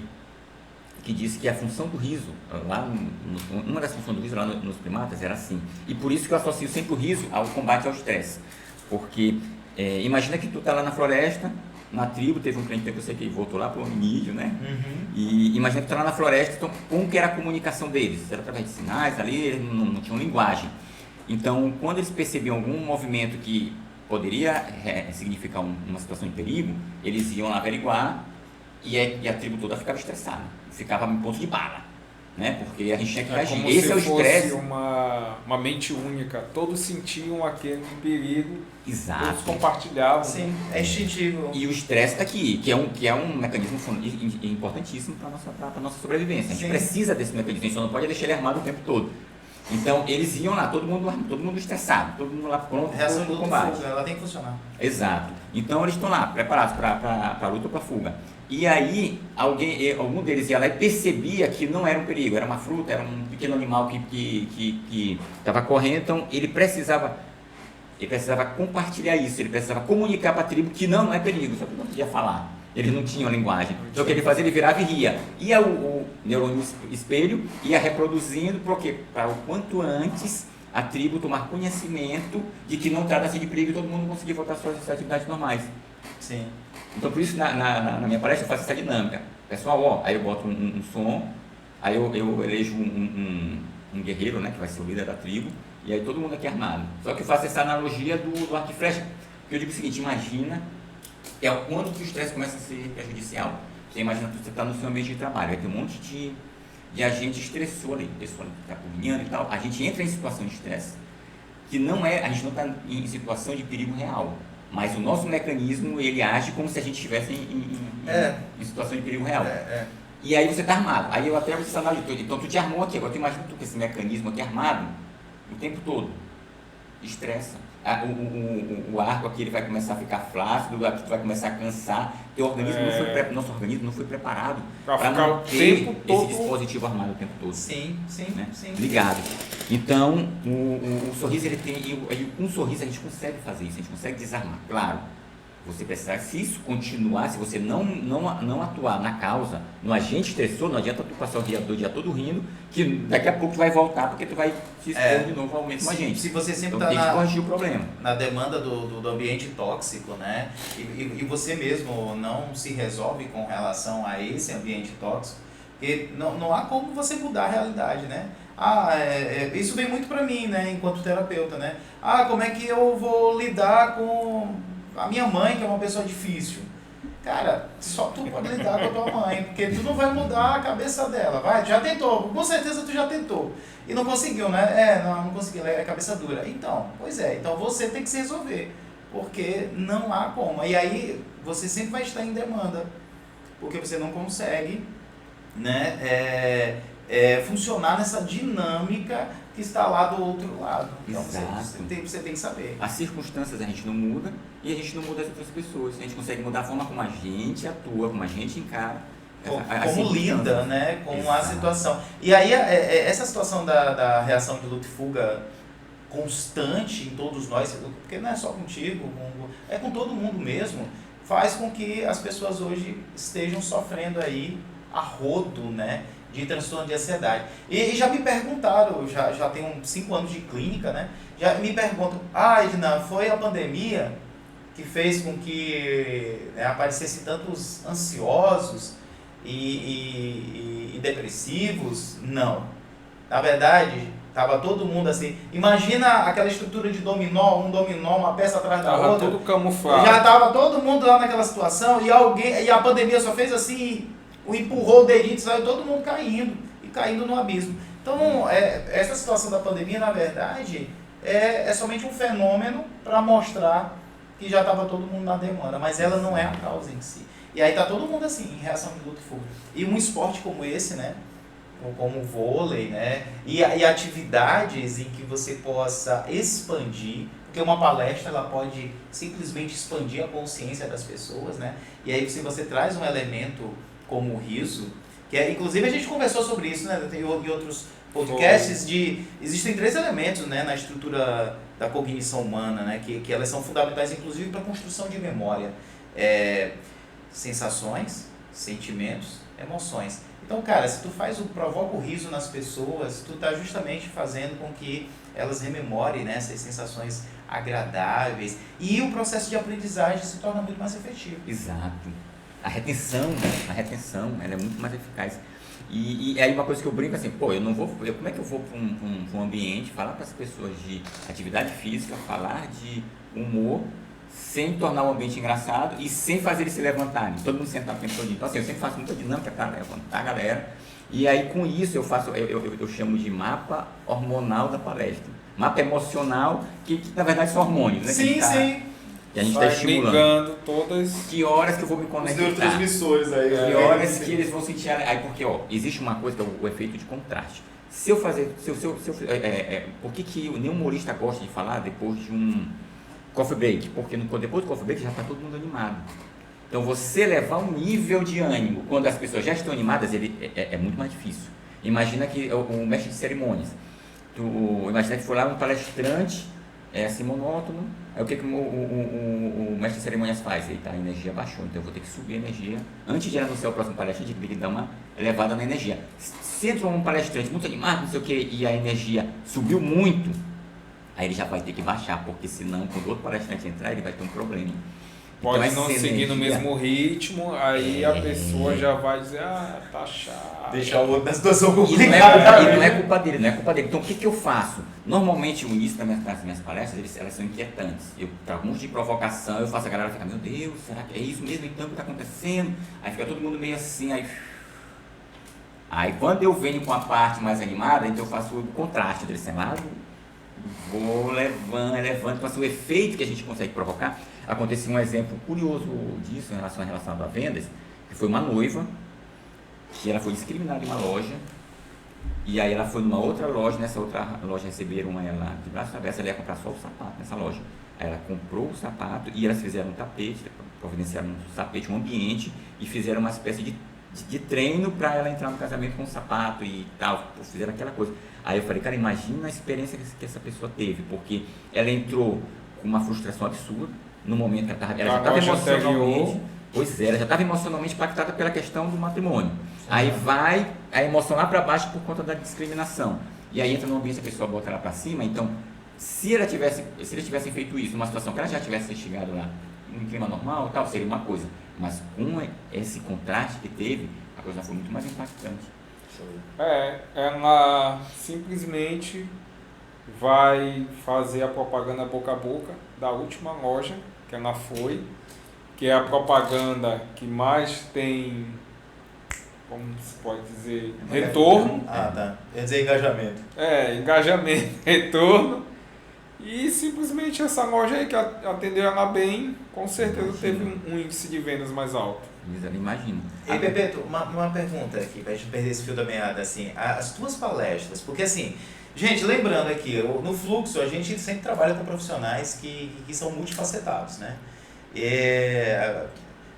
que disse que a função do riso, uma das funções do riso lá nos primatas era assim. E por isso que eu associo sempre o riso ao combate ao estresse. Porque imagina que tu tá lá na floresta, na tribo, teve um cliente que eu sei que voltou lá para o hominídeo, né? E imagina que tu tá lá na floresta, então como que era a comunicação deles? Era através de sinais ali, eles não tinham linguagem. Então, quando eles percebiam algum movimento que poderia significar uma situação de perigo, eles iam lá averiguar e a tribo toda ficava estressada, ficava em ponto de bala, né? Porque a gente tinha que reagir. Como esse se é o estresse. fosse uma mente única, todos sentiam aquele perigo, Exato. todos compartilhavam. Sim, é instintivo. E o estresse está aqui, que é um mecanismo importantíssimo para a nossa sobrevivência. A gente precisa desse mecanismo, a gente só não pode deixar ele armado o tempo todo. Então, eles iam lá, todo mundo estressado, todo mundo lá pronto para o combate. Fuga, ela tem que funcionar. Exato. Então, eles estão lá, preparados para a luta ou para a fuga. E aí, algum deles ia lá e percebia que não era um perigo, era uma fruta, era um pequeno animal que estava correndo, então ele precisava compartilhar isso, ele precisava comunicar para a tribo que não é perigo, só que não podia falar. Eles não tinham linguagem. Então o que ele fazia? Ele virava e ria. Ia o neurônio espelho, ia reproduzindo, porque para o quanto antes a tribo tomar conhecimento de que não trata-se de perigo e todo mundo conseguir voltar às suas atividades normais. Sim. Então por isso na minha palestra eu faço essa dinâmica. Pessoal, aí eu boto um som, aí eu elejo um guerreiro, né, que vai ser o líder da tribo, e aí todo mundo aqui armado. Só que eu faço essa analogia do arco e flecha, porque eu digo o seguinte, imagina quando que o estresse começa a ser prejudicial. Você imagina que você está no seu ambiente de trabalho, vai ter um monte de agente estressor ali, pessoa que está cozinhando e tal. A gente entra em situação de estresse, que não é, a gente não está em situação de perigo real, mas o nosso mecanismo, ele age como se a gente estivesse em situação de perigo real. E aí você está armado. Aí eu até vou te analisar, então tu te armou aqui, agora tu imagina tu com esse mecanismo aqui armado o tempo todo. Estressa. O arco aqui ele vai começar a ficar flácido, aqui tu vai começar a cansar. Nosso organismo não foi preparado para manter esse dispositivo armado o tempo todo. Sim. Ligado. Então, o sorriso ele tem. E com um sorriso a gente consegue fazer isso, a gente consegue desarmar. Claro, você precisa, se isso continuar, se você não atuar na causa, no agente estressor, não adianta tu passar o dia todo rindo, que daqui a pouco tu vai voltar porque tu vai se expor de novo ao mesmo agente. Se você sempre então, tem que corrigir o problema. Na demanda do ambiente tóxico, né? E você mesmo não se resolve com relação a esse ambiente tóxico, porque não há como você mudar a realidade, né? Isso vem muito para mim, né? Enquanto terapeuta, né? Como é que eu vou lidar com a minha mãe, que é uma pessoa difícil? Cara, só tu pode lidar com a tua mãe, porque tu não vai mudar a cabeça dela, vai? Já tentou, com certeza tu já tentou. E não conseguiu, né? Não conseguiu, é cabeça dura. Então você tem que se resolver, porque não há como. E aí você sempre vai estar em demanda, porque você não consegue, né, funcionar nessa dinâmica que está lá do outro lado. Então você tem que saber. As circunstâncias a gente não muda e a gente não muda as outras pessoas. A gente consegue mudar a forma como a gente atua, como a gente encara. Como lida, né, com a situação. E aí essa situação da reação de luta e fuga constante em todos nós, porque não é só contigo, é com todo mundo mesmo, faz com que as pessoas hoje estejam sofrendo aí a rodo, né, de transtorno de ansiedade. E já me perguntaram, já tenho 5 anos de clínica, né? Já me perguntam, Edna, foi a pandemia que fez com que aparecesse tantos ansiosos e depressivos? Não. Na verdade, estava todo mundo assim. Imagina aquela estrutura de dominó, uma peça atrás da outra. Estava tudo camuflado. Já estava todo mundo lá naquela situação e a pandemia só fez assim, empurrou o dedinho e saiu todo mundo caindo no abismo. Então, essa situação da pandemia, na verdade, é somente um fenômeno para mostrar que já estava todo mundo na demanda, mas ela não é a causa em si. E aí está todo mundo assim, em reação de luta e fuga. E um esporte como esse, né, como o vôlei, né, e atividades em que você possa expandir, porque uma palestra ela pode simplesmente expandir a consciência das pessoas, né, e aí se você traz um elemento como o riso, que inclusive a gente conversou sobre isso, né, em outros podcasts, existem 3 elementos, né, na estrutura da cognição humana, né, que elas são fundamentais inclusive para a construção de memória. Sensações, sentimentos emoções. Então, cara, se tu provoca o riso nas pessoas, tu tá justamente fazendo com que elas rememorem, né, essas sensações agradáveis e o processo de aprendizagem se torna muito mais efetivo. Exato. A retenção, ela é muito mais eficaz. E aí uma coisa que eu brinco assim, como é que eu vou para um ambiente, falar para as pessoas de atividade física, falar de humor, sem tornar o ambiente engraçado e sem fazer eles se levantarem, todo mundo sentar o tempo todo. Então assim, eu sempre faço muita dinâmica para levantar a galera, e aí com isso eu chamo de mapa hormonal da palestra. Mapa emocional, que na verdade são hormônios, né? Sim, sim. E a gente está estimulando. Ligando todas. Que horas que eu vou me conectar? Os neurotransmissores aí. Que horas que eles vão sentir. Aí porque, existe uma coisa que é o efeito de contraste. Por que nenhum humorista gosta de falar depois de um coffee break? Porque depois do coffee break já está todo mundo animado. Então você levar um nível de ânimo quando as pessoas já estão animadas, é muito mais difícil. Imagina que o mestre de cerimônias. Imagina que foi lá um palestrante, assim monótono. Aí o que o mestre de cerimônias faz? A energia baixou, então eu vou ter que subir a energia. Antes de anunciar o próximo palestrante, eu tenho que dar uma elevada na energia. Se entra um palestrante muito animado, não sei o que, e a energia subiu muito, aí ele já vai ter que baixar, porque senão, quando outro palestrante entrar, ele vai ter um problema. Pode então, não seguir no mesmo ritmo, aí a pessoa já vai dizer, tá chato. Deixar o outro na situação complicada. E não é culpa dele, Então o que eu faço? Normalmente o início das minhas palestras, elas são inquietantes. Para alguns de provocação, eu faço a galera ficar, meu Deus, será que é isso mesmo então que está acontecendo? Aí fica todo mundo meio assim, aí quando eu venho com a parte mais animada, então eu faço o contraste desse lado, vou elevando, faço o efeito que a gente consegue provocar. Aconteceu um exemplo curioso disso relacionado a vendas, que foi uma noiva, que ela foi discriminada em uma loja, e aí ela foi numa outra loja, nessa outra loja receberam ela de braços abertos, ela ia comprar só o sapato nessa loja. Aí ela comprou o sapato e elas fizeram um tapete, providenciaram um tapete, um ambiente, e fizeram uma espécie de treino para ela entrar no casamento com o sapato e tal, fizeram aquela coisa. Aí eu falei, cara, imagina a experiência que essa pessoa teve, porque ela entrou com uma frustração absurda, no momento que ela já estava emocionalmente, ela já estava emocionalmente impactada pela questão do matrimônio. Aí vai a emoção lá para baixo por conta da discriminação. E aí entra no ambiente, a pessoa bota ela para cima. Então, se eles tivessem feito isso numa situação que ela já tivesse chegado lá em clima normal, tal, seria uma coisa. Mas com esse contraste que teve, a coisa foi muito mais impactante. Ela simplesmente vai fazer a propaganda boca a boca da última loja que ela foi, que é a propaganda que mais tem, como se pode dizer, retorno. Tá. Quer dizer engajamento. Engajamento, retorno. E simplesmente essa loja aí que atendeu ela bem, com certeza teve um índice de vendas mais alto. Imagina. E Bebeto, uma pergunta aqui, pra gente perder esse fio da meada, assim, as tuas palestras, porque assim, gente, lembrando aqui, no Fluxo a gente sempre trabalha com profissionais que são multifacetados, né?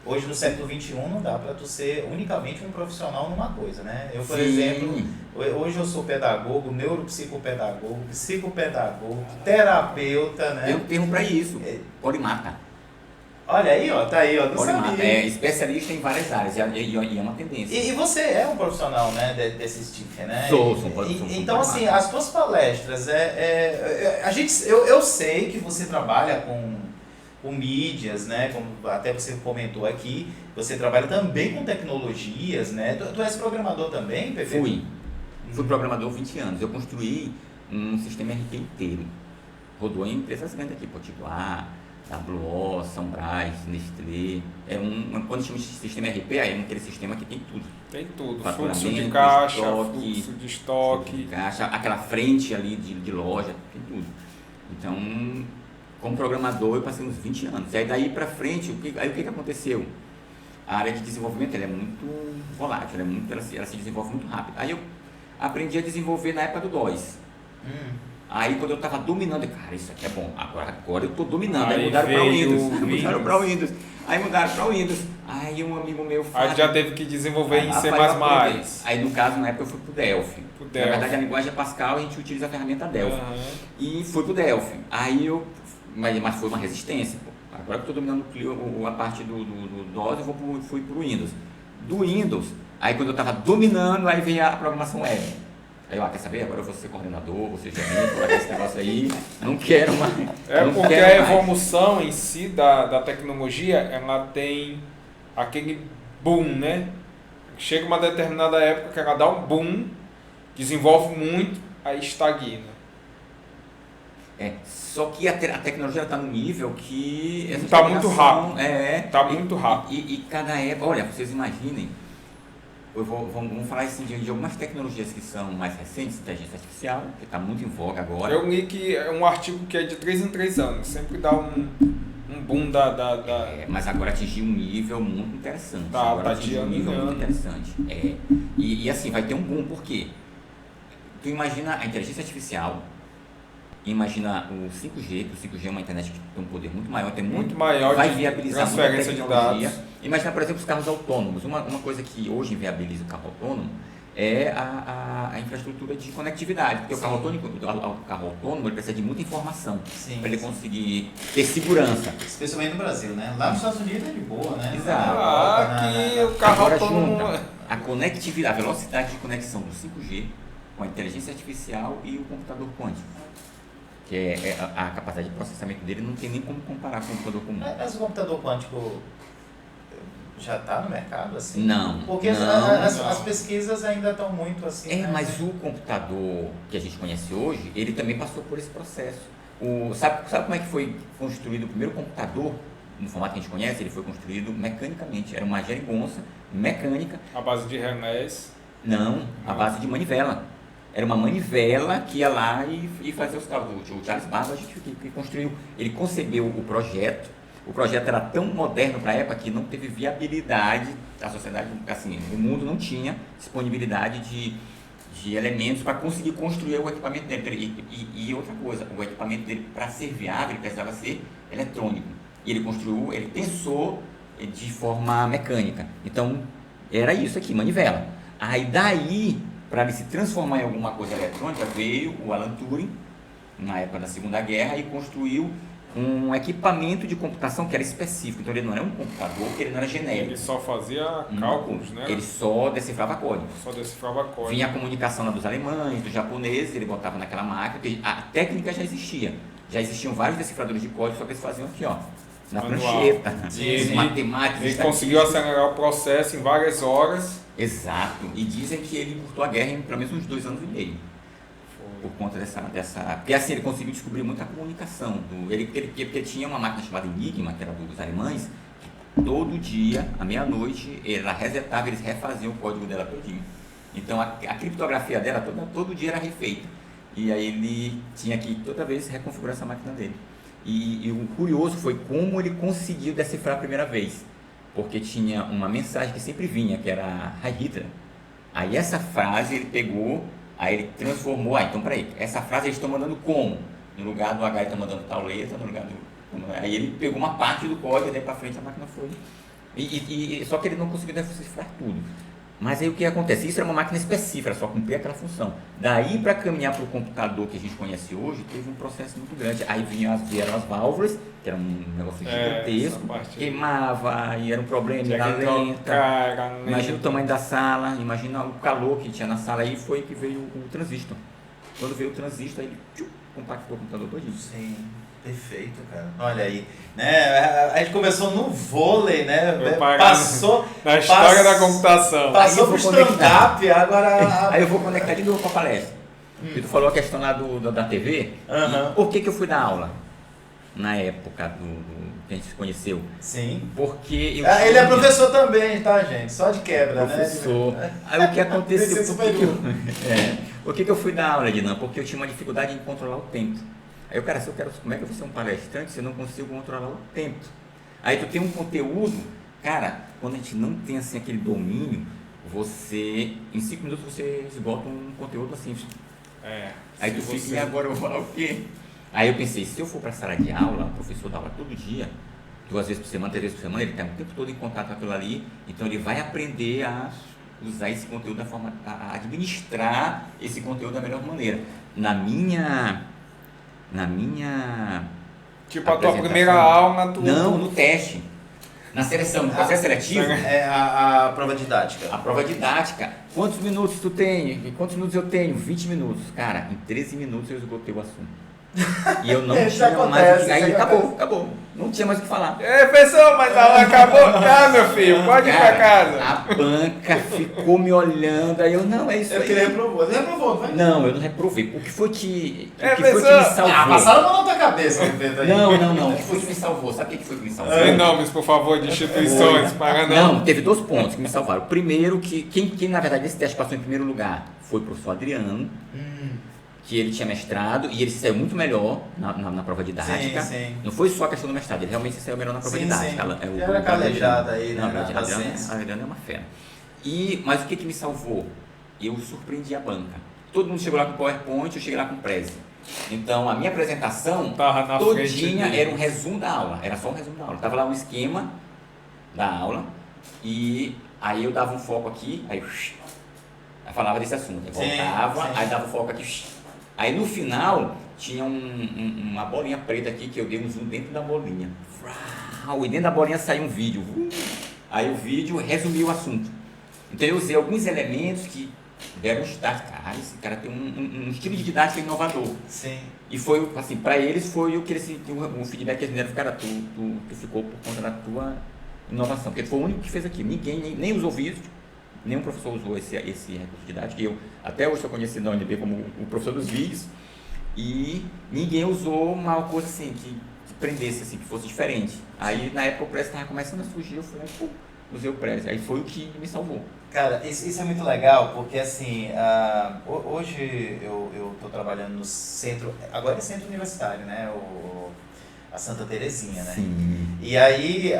Hoje no século XXI não dá para tu ser unicamente um profissional numa coisa, né? Eu, por exemplo, hoje eu sou pedagogo, neuropsicopedagogo, psicopedagogo, terapeuta, né? Tem um termo para isso, polimata. Olha aí, tá aí, não sabia. É especialista em várias áreas, e é uma tendência. E você é um profissional, né, desse tipo, né? Sou então, assim, as tuas palestras, eu sei que você trabalha com mídias, né, como até você comentou aqui, você trabalha também com tecnologias, né? Tu és programador também, Pepe? Fui programador há 20 anos, eu construí um sistema RP inteiro, rodou em empresas grandes aqui, Potiguar, WO, São Brás, Nestlé. Quando chama de sistema RP, é aquele sistema que tem tudo. Tem tudo, fluxo de caixa, fluxo de estoque, aquela frente ali de loja, tem tudo. Então, como programador, eu passei uns 20 anos. E aí daí para frente, o que aconteceu? A área de desenvolvimento ela é muito volátil, ela se desenvolve muito rápido. Aí eu aprendi a desenvolver na época do DOS. Aí quando eu estava dominando, cara, isso aqui é bom, agora eu estou dominando. Aí mudaram para o Windows. Aí mudaram para o Windows. Aí um amigo meu faz. Aí já teve que desenvolver em C++. Aí no caso, na época eu fui pro Delphi. Na verdade a linguagem é Pascal, a gente utiliza a ferramenta Delphi. E fui pro Delphi. Aí mas foi uma resistência. Agora que eu estou dominando a parte do DOS, fui pro Windows. Do Windows, Aí quando eu estava dominando, aí veio a programação web. Aí eu, quer saber? Agora eu vou ser coordenador, vou ser gerente, vou fazer esse negócio aí, não quero mais. Porque a evolução em si da tecnologia, ela tem aquele boom, né? Chega uma determinada época que ela dá um boom, desenvolve muito, aí estagna. Só que a tecnologia está num nível que... Está muito rápido. Está muito rápido. E cada época... Olha, vocês imaginem, vamos falar assim, de algumas tecnologias que são mais recentes, inteligência artificial, que está muito em voga agora. Eu li que é um artigo que é de 3 em 3 anos, sempre dá um boom mas agora atingiu um nível muito interessante. Tá de ano em ano. Muito interessante. E assim, vai ter um boom, por quê? Tu imagina a inteligência artificial, imagina o 5G, que o 5G é uma internet que tem um poder muito maior, vai viabilizar muita tecnologia. Imagina, por exemplo, os carros autônomos. Uma coisa que hoje inviabiliza o carro autônomo é a infraestrutura de conectividade, porque o carro autônomo ele precisa de muita informação para ele conseguir ter segurança. Especialmente no Brasil, né? Lá nos Estados Unidos é de boa, né? Exato. Aqui o carro autônomo... A conectividade, a velocidade de conexão do 5G com a inteligência artificial e o computador quântico. Que a capacidade de processamento dele não tem nem como comparar com o computador comum. Mas o computador quântico já está no mercado, assim? Não. Porque as pesquisas ainda estão muito assim. Né? Mas o computador que a gente conhece hoje, ele também passou por esse processo. Sabe como é que foi construído o primeiro computador? No formato que a gente conhece, ele foi construído mecanicamente. Era uma geringonça mecânica. A base de remés? Não, a base de manivela. Era uma manivela que ia lá e fazia os cálculos. O Charles Babbage que construiu, ele concebeu o projeto. O projeto era tão moderno para a época que não teve viabilidade, a sociedade, assim, o mundo não tinha disponibilidade de elementos para conseguir construir o equipamento dele. E outra coisa, o equipamento dele, para ser viável, ele precisava ser eletrônico. E ele construiu, ele pensou de forma mecânica. Então, era isso aqui, manivela. Aí daí, para ele se transformar em alguma coisa eletrônica, veio o Alan Turing, na época da Segunda Guerra, e construiu um equipamento de computação que era específico. Então ele não era um computador, ele não era genérico. Ele só fazia cálculos, né? Ele só decifrava código. Vinha a comunicação lá dos alemães, dos japoneses, ele botava naquela máquina, porque a técnica já existia. Já existiam vários decifradores de código, só que eles faziam aqui, ó, na prancheta. Matemáticos. Ele conseguiu acelerar o processo em várias horas. Exato. E dizem que ele encurtou a guerra em pelo menos uns 2 anos e meio. Por conta dessa... Porque assim, ele conseguiu descobrir muita comunicação. Porque tinha uma máquina chamada Enigma, que era dos alemães, que todo dia, à meia-noite, ela resetava, eles refaziam o código dela todinho. Então a criptografia dela todo dia era refeita. E aí ele tinha que toda vez reconfigurar essa máquina dele. E o curioso foi como ele conseguiu decifrar a primeira vez. Porque tinha uma mensagem que sempre vinha, que era Heil Hitler. Aí essa frase ele pegou... Aí ele transformou, então peraí, essa frase eles estão mandando como? No lugar do H ele está mandando tal letra, no lugar do... Aí ele pegou uma parte do código e daí para frente a máquina foi. Só que ele não conseguiu decifrar tudo. Mas aí o que acontece? Isso era uma máquina específica, só cumpria aquela função. Daí para caminhar para o computador que a gente conhece hoje, teve um processo muito grande. Aí vieram as válvulas, que era um negócio gigantesco, queimava, e era um problema, era lenta. Imagina o tamanho da sala, imagina o calor que tinha na sala, aí foi que veio o transistor. Quando veio o transistor, aí ele compactou o computador todinho. Sim. Perfeito, cara. Olha aí, né? A gente começou no vôlei, né? Passou na história da computação. Passou pro stand-up, agora... Aí eu vou conectar de novo com a palestra. E tu falou a questão lá da TV. Por que eu fui dar aula? Na época que a gente se conheceu. Sim. Porque ele é professor também, tá, gente? Só de quebra, professor. Né? Aí o que aconteceu? Por que eu fui dar aula, Dinan? Porque eu tinha uma dificuldade em controlar o tempo. Aí como é que eu vou ser um palestrante se eu não consigo controlar o tempo? Aí tu tem um conteúdo, cara, quando a gente não tem assim aquele domínio, em 5 minutos você esgota um conteúdo assim. Aí tu fica, e agora eu vou falar o quê? Aí eu pensei, se eu for para a sala de aula, o professor dá aula todo dia, 2 vezes por semana, 3 vezes por semana, ele está o tempo todo em contato com aquilo ali, então ele vai aprender a usar esse conteúdo da forma, a administrar esse conteúdo da melhor maneira. Na minha tipo a tua primeira aula, Não, no teste. Na seleção, no processo seletivo. É a prova didática. A prova didática. Quantos minutos tu tem? Quantos minutos eu tenho? 20 minutos. Cara, em 13 minutos eu esgotei o assunto. E eu não tinha mais o que... Aí acabou. Não tinha mais o que falar. Professor, mas a aula acabou? Tá, meu filho, pode ir pra casa. A banca ficou me olhando, aí eu, não, é isso aí. Eu queria reprovar. Você reprovou, vai? Não, eu não reprovei. O que foi que me salvou? Passaram a mão na tua cabeça. Não. O que foi que me salvou? Sabe o que foi que me salvou? Sem nomes, por favor, de instituições, para não. Não, teve 2 pontos que me salvaram. O primeiro, que quem na verdade esse teste passou em primeiro lugar foi o professor Adriano. Que ele tinha mestrado e ele se saiu muito melhor na prova didática. Sim. Não foi só a questão do mestrado, ele realmente se saiu melhor na prova didática. Ele era calejado aí, né? A Adriana é uma fera. Mas o que me salvou? Eu surpreendi a banca. Todo mundo chegou lá com PowerPoint, eu cheguei lá com Prezi. Então a minha apresentação todinha era um resumo da aula, era só um resumo da aula. Tava lá um esquema da aula e aí eu dava um foco aqui, aí falava desse assunto, eu voltava, aí dava um foco aqui. Aí no final tinha uma bolinha preta aqui que eu dei um zoom dentro da bolinha. E dentro da bolinha saiu um vídeo. Aí o vídeo resumiu o assunto. Então eu usei alguns elementos que deram um start. Cara, esse cara tem um estilo de didática inovador. Sim. E foi, assim, para eles foi o que eles, um feedback que eles me deram, cara, tu ficou por conta da tua inovação. Porque tu foi o único que fez aquilo. Ninguém nem usou vídeo. Nenhum professor usou esse recurso didático, eu até hoje sou conhecido na UNB como o professor dos vídeos, e ninguém usou uma coisa assim, que prendesse, assim, que fosse diferente. Aí na época o Prezi estava começando a surgir, eu falei, usei o Prezi, aí foi o que me salvou. Cara, isso é muito legal, porque assim, hoje eu estou trabalhando no centro, agora é centro universitário, né, a Santa Terezinha, né? Sim. E aí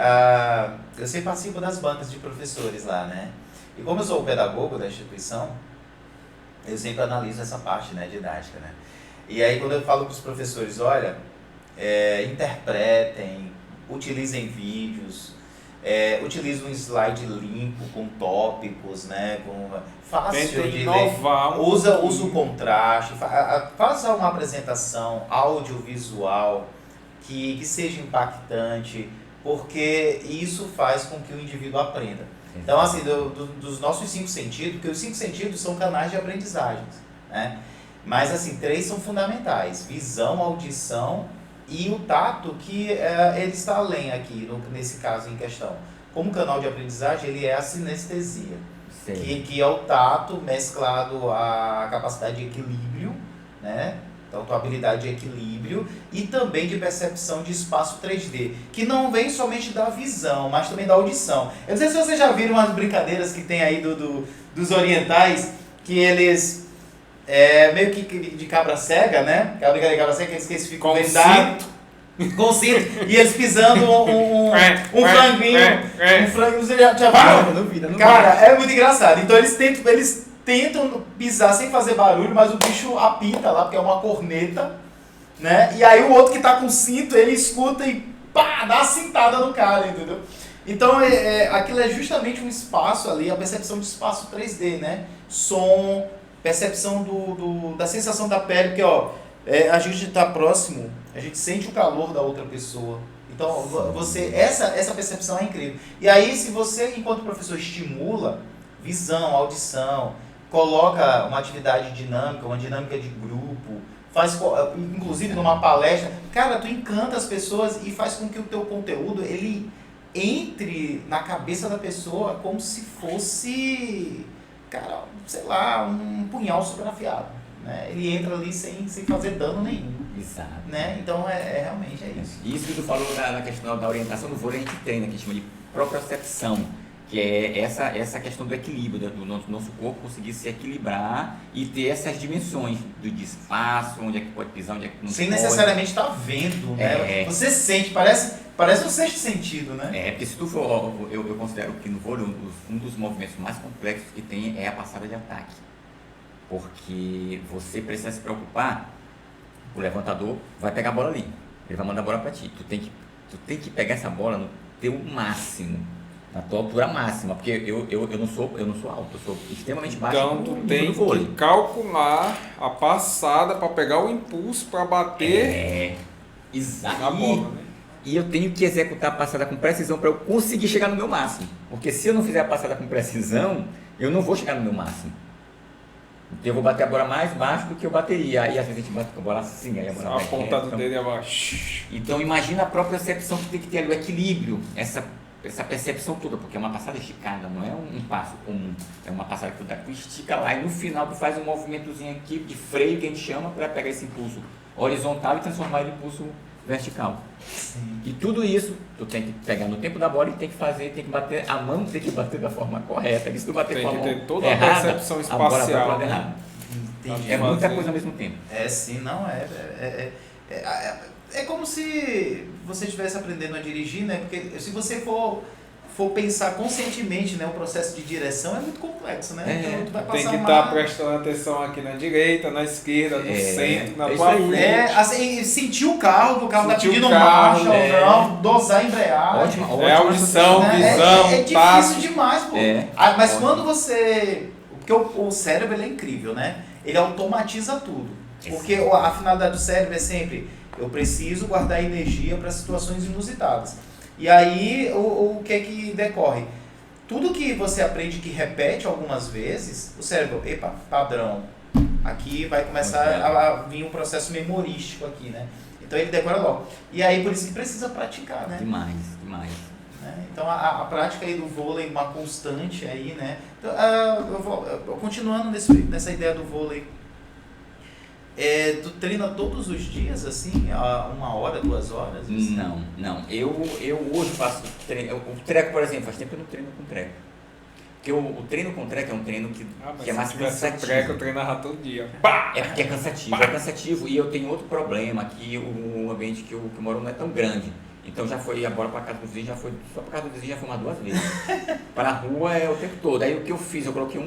eu sempre participo das bancas de professores lá, né? E como eu sou o pedagogo da instituição, eu sempre analiso essa parte, né, didática, né? E aí quando eu falo para os professores, olha, interpretem, utilizem vídeos, utilizem um slide limpo, com tópicos, né, fácil de inovar, usa o contraste, faça uma apresentação audiovisual que seja impactante, porque isso faz com que o indivíduo aprenda. Então, assim, dos nossos 5 sentidos, porque os 5 sentidos são canais de aprendizagem, né? Mas, assim, 3 são fundamentais: visão, audição e o tato, que ele está além aqui, nesse caso em questão. Como canal de aprendizagem, ele é a sinestesia, que é o tato mesclado à capacidade de equilíbrio, né? Então, tua habilidade de equilíbrio e também de percepção de espaço 3D, que não vem somente da visão, mas também da audição. Eu não sei se vocês já viram umas brincadeiras que tem aí dos orientais, que eles, meio que de cabra cega, né? Aquela brincadeira de cabra cega, que eles ficam vendados, com cinto, e eles pisando um franguinho. Um franguinho, você já viu? Não Cara, é muito engraçado. Então, eles tentam pisar sem fazer barulho, mas o bicho apita lá, porque é uma corneta, né? E aí o outro que tá com cinto, ele escuta e pá, dá uma cintada no cara, entendeu? Então aquilo é justamente um espaço ali, a percepção de espaço 3D, né? Som, percepção da sensação da pele, porque ó, a gente tá próximo, a gente sente o calor da outra pessoa. Então essa percepção é incrível. E aí se você, enquanto professor, estimula visão, audição, coloca uma atividade dinâmica, uma dinâmica de grupo, faz, inclusive numa palestra, cara, tu encanta as pessoas e faz com que o teu conteúdo, ele entre na cabeça da pessoa como se fosse, cara, sei lá, um punhal super afiado, né? Ele entra ali sem fazer dano nenhum. Exato. Né? Então, realmente é isso. Isso que tu falou na questão da orientação do vôlei, a gente treina, que a gente chama de propriocepção, que é essa questão do equilíbrio, do nosso corpo conseguir se equilibrar e ter essas dimensões do espaço, onde é que pode pisar, onde é que não sem pode. necessariamente estar vendo, né? Você sente, parece um sexto sentido, né? Porque se tu for, eu considero que no vôlei um dos movimentos mais complexos que tem é a passada de ataque, porque você precisa se preocupar, o levantador vai pegar a bola ali, ele vai mandar a bola para ti, tu tem que pegar essa bola no teu máximo, na tua altura máxima, porque eu não sou alto, eu sou extremamente baixo. Então tu tem que calcular a passada para pegar o impulso para bater exato. na bola, né? e eu tenho que executar a passada com precisão para eu conseguir chegar no meu máximo. Porque se eu não fizer a passada com precisão, eu não vou chegar no meu máximo. Então eu vou bater a bola mais baixo do que eu bateria. Aí às vezes a gente bate com a bola assim, aí a bola vai reta. A ponta do dedo abaixo. Então imagina a própria percepção que tem que ter ali, o equilíbrio, essa percepção toda, porque é uma passada esticada, não é um passo comum, é uma passada que tu estica lá e no final tu faz um movimentozinho aqui de freio que a gente chama para pegar esse impulso horizontal e transformar ele em impulso vertical. Sim. E tudo isso tu tem que pegar no tempo da bola e tem que fazer, tem que bater, a mão tem que bater da forma correta, e se tu bater com a mão tem que ter toda errada, a percepção espacial. É muita coisa ao mesmo tempo. Sim, não é como se você estivesse aprendendo a dirigir, né? Porque se você for pensar conscientemente, né, o processo de direção é muito complexo, né? Então, tu vai passar tem que estar prestando atenção aqui na direita, na esquerda, no centro, na tua frente. Assim, sentir o carro, que o carro está pedindo marcha ou não, dosar a embreagem. É audição, visão, é difícil demais, pô. Mas quando você... Porque o cérebro ele é incrível, né? Ele automatiza tudo. Porque a finalidade do cérebro é sempre... Eu preciso guardar energia para situações inusitadas. E aí, o que é que decorre? Tudo que você aprende que repete algumas vezes, o cérebro, padrão. Aqui vai começar a vir um processo memorístico aqui, né? Então ele decora logo. E aí, por isso que precisa praticar, né? Demais. Então a prática aí do vôlei, uma constante aí, né? Então, continuando nessa ideia do vôlei, tu treina todos os dias, assim, 1 hora, 2 horas? Assim? Não. Eu hoje faço treino. O treco, por exemplo, faz tempo que eu não treino com treco. Porque o treino com treco é um treino que é mais cansativo. Treco eu treinava todo dia. É porque é cansativo. E eu tenho outro problema, que o ambiente que eu moro não é tão grande. Então já foi agora para casa do vizinho, só para casa do vizinho já foi umas 2 vezes. Para a rua é o tempo todo. Aí o que eu fiz, eu coloquei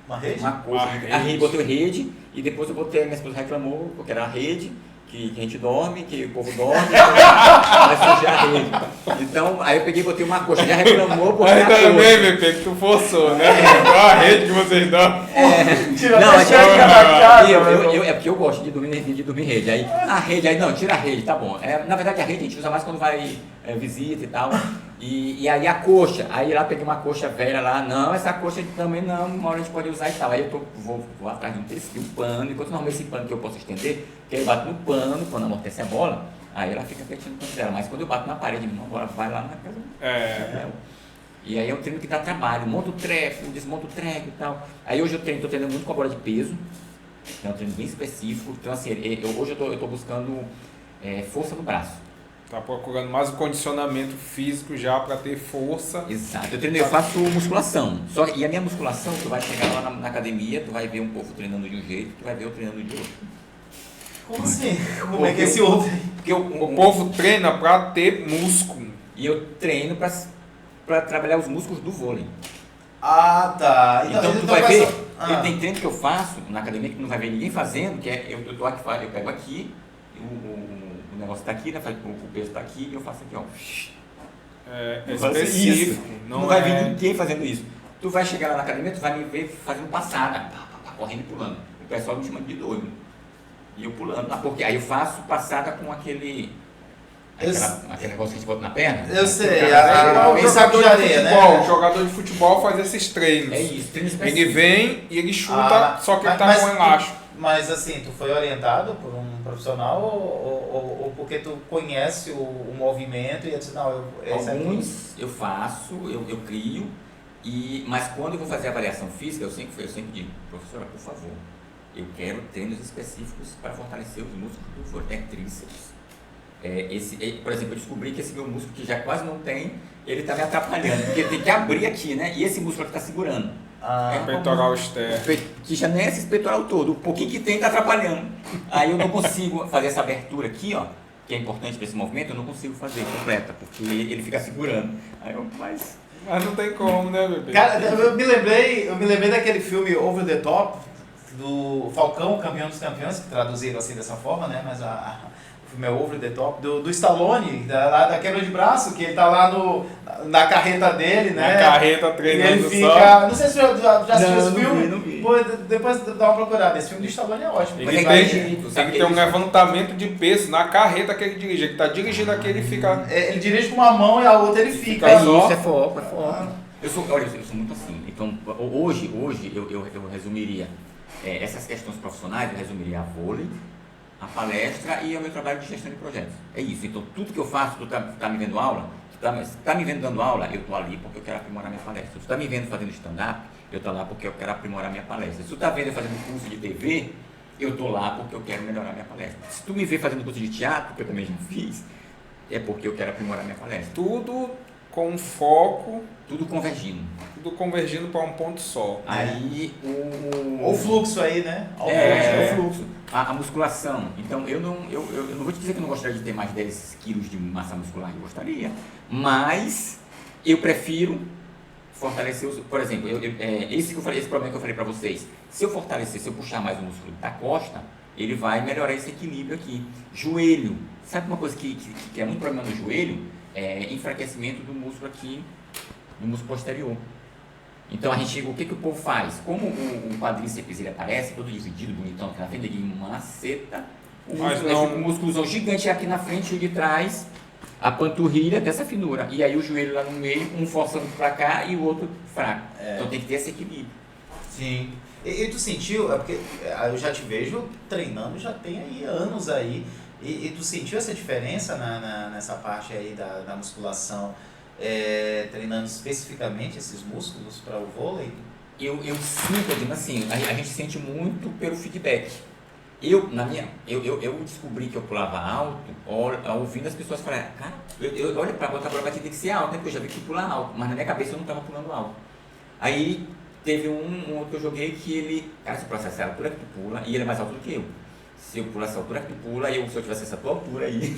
uma rede? A rede, botei rede e depois eu botei, minha esposa reclamou, porque era a rede, que a gente dorme, que o povo dorme, vai sujar a rede. Então, aí eu peguei e botei uma coxa, já reclamou porque aí também, meu filho, que tu forçou, né? Qual a rede que vocês dormem? É porque eu gosto de dormir de dormir rede. Aí a rede, tira a rede, tá bom. Na verdade a rede a gente usa mais quando vai visita e tal. E aí a coxa, aí lá peguei uma coxa velha lá, não, essa coxa também não, uma hora a gente pode usar e tal. Aí eu vou atrás de um tecido, um pano, enquanto normalmente esse pano que eu posso estender, que eu bato no pano, quando amortece a bola, aí ela fica quietinha no canto dela. Mas quando eu bato na parede, a bola vai lá na casa. E aí é um treino que dá trabalho, monta o treco, desmonta o treco e tal. Aí hoje tô treinando muito com a bola de peso, que é um treino bem específico. Então assim, hoje eu tô buscando força no braço. Tá procurando mais o condicionamento físico já para ter força. Exato. Eu faço musculação. E a minha musculação, tu vai chegar lá na academia, tu vai ver um povo treinando de um jeito, tu vai ver eu treinando de outro. Como assim? Como é que é esse outro? Porque o povo treina para ter músculo. E eu treino para trabalhar os músculos do vôlei. Ah, tá. Então tu vai ver, tem treino que eu faço na academia que não vai ver ninguém fazendo, que é eu pego aqui, o negócio está aqui, né? O peso está aqui e eu faço aqui, ó. É específico. Não vai ver ninguém fazendo isso. Tu vai chegar lá na academia, tu vai me ver fazendo passada, correndo e pulando. O pessoal me chama de doido. E eu pulando. Porque aí eu faço passada com aquele negócio que a gente bota na perna. Eu sei, o saco de areia, né? O jogador de futebol faz esses treinos. É isso, treino específico. Ele vem e ele chuta, só que ele tá com elástico. Mas assim, tu foi orientado por um profissional ou porque tu conhece o movimento e disse, não, alguns eu faço, eu crio, mas quando eu vou fazer a avaliação física, eu sempre digo, professora, por favor, eu quero treinos específicos para fortalecer os músculos do vôlei, tríceps. Por exemplo, eu descobri que esse meu músculo, que já quase não tem, ele está me atrapalhando, porque tem que abrir aqui, né? E esse músculo está segurando. Peitoral externo. Que já nem é esse peitoral todo, o pouquinho que tem está atrapalhando. Aí eu não consigo fazer essa abertura aqui, ó, que é importante para esse movimento, eu não consigo fazer completa, porque ele fica segurando. Mas não tem como, né, bebê? Cara, eu me lembrei daquele filme Over the Top, do Falcão, Campeão dos Campeões, que traduziram assim dessa forma, né? Mas o filme é Over the Top, do Stallone, da quebra de braço, que ele tá lá na carreta dele, né? Na carreta treinando ele fica, só. não sei se você já assistiu esse filme. Não vi. Pô, depois dá uma procurada. Esse filme do Stallone é ótimo. Ele tem um levantamento de peso na carreta que ele dirige. Ele tá dirigindo aqui, ele fica... Ele dirige com uma mão e a outra ele fica. É isso, é foco. Eu sou muito assim. Então, hoje eu resumiria essas questões profissionais, eu resumiria a vôlei, a palestra e o meu trabalho de gestão de projetos. É isso. Então, tudo que eu faço, tu tá me vendo aula, tá me vendo dando aula, eu tô ali porque eu quero aprimorar minha palestra. Se tu tá me vendo fazendo stand-up, eu tô lá porque eu quero aprimorar minha palestra. Se tu tá vendo eu fazendo curso de TV, eu tô lá porque eu quero melhorar minha palestra. Se tu me vê fazendo curso de teatro, que eu também já fiz, é porque eu quero aprimorar minha palestra. Tudo com foco, tudo convergindo para um ponto só. Aí o fluxo aí, né? O fluxo. A musculação. Então eu não vou te dizer que eu não gostaria de ter mais 10 quilos de massa muscular, eu gostaria, mas eu prefiro fortalecer os. Por exemplo, esse problema que eu falei para vocês, se eu fortalecer, se eu puxar mais o músculo da costa, ele vai melhorar esse equilíbrio aqui. Joelho. Sabe uma coisa que é muito problema no joelho? É enfraquecimento do músculo aqui, do músculo posterior. Então o que o povo faz? Como o quadríceps ele aparece todo dividido, bonitão aqui na frente, ele maceta o músculozão gigante aqui na frente e de trás, a panturrilha dessa finura. E aí o joelho lá no meio, um forçando para cá e o outro fraco. Então tem que ter esse equilíbrio. Sim. E tu sentiu, porque eu já te vejo treinando, já tem aí anos aí. E tu sentiu essa diferença nessa parte aí da musculação, treinando especificamente esses músculos para o vôlei? Eu sinto, Adina, assim, a gente sente muito pelo feedback. Eu descobri que eu pulava alto, ouvindo as pessoas falarem, cara, eu olho para botar a bola, tem que ser alto, né? Porque eu já vi que pula alto, mas na minha cabeça eu não estava pulando alto. Aí teve um outro que eu joguei que ele, cara, se o processo é a altura que tu pula, e ele é mais alto do que eu. Se eu pular essa altura que tu pula, se eu tivesse essa tua altura aí.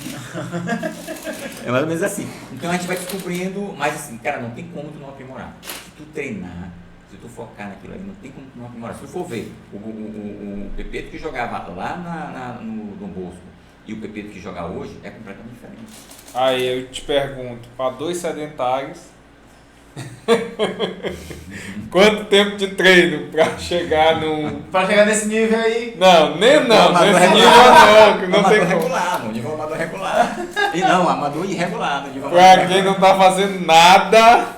É mais ou menos assim. Então a gente vai descobrindo, mas assim, cara, não tem como tu não aprimorar. Se tu treinar, se tu focar naquilo ali, não tem como tu não aprimorar. Se tu for ver o Pepeto que jogava lá no Dom Bosco e o Pepeto que joga hoje, é completamente diferente. Aí eu te pergunto, para 2 sedentários, quanto tempo de treino para chegar num... Para chegar nesse nível aí? Não, nesse nível não tem como. Regular, no nível amador regular. E não, amador irregular. Para quem não tá fazendo nada,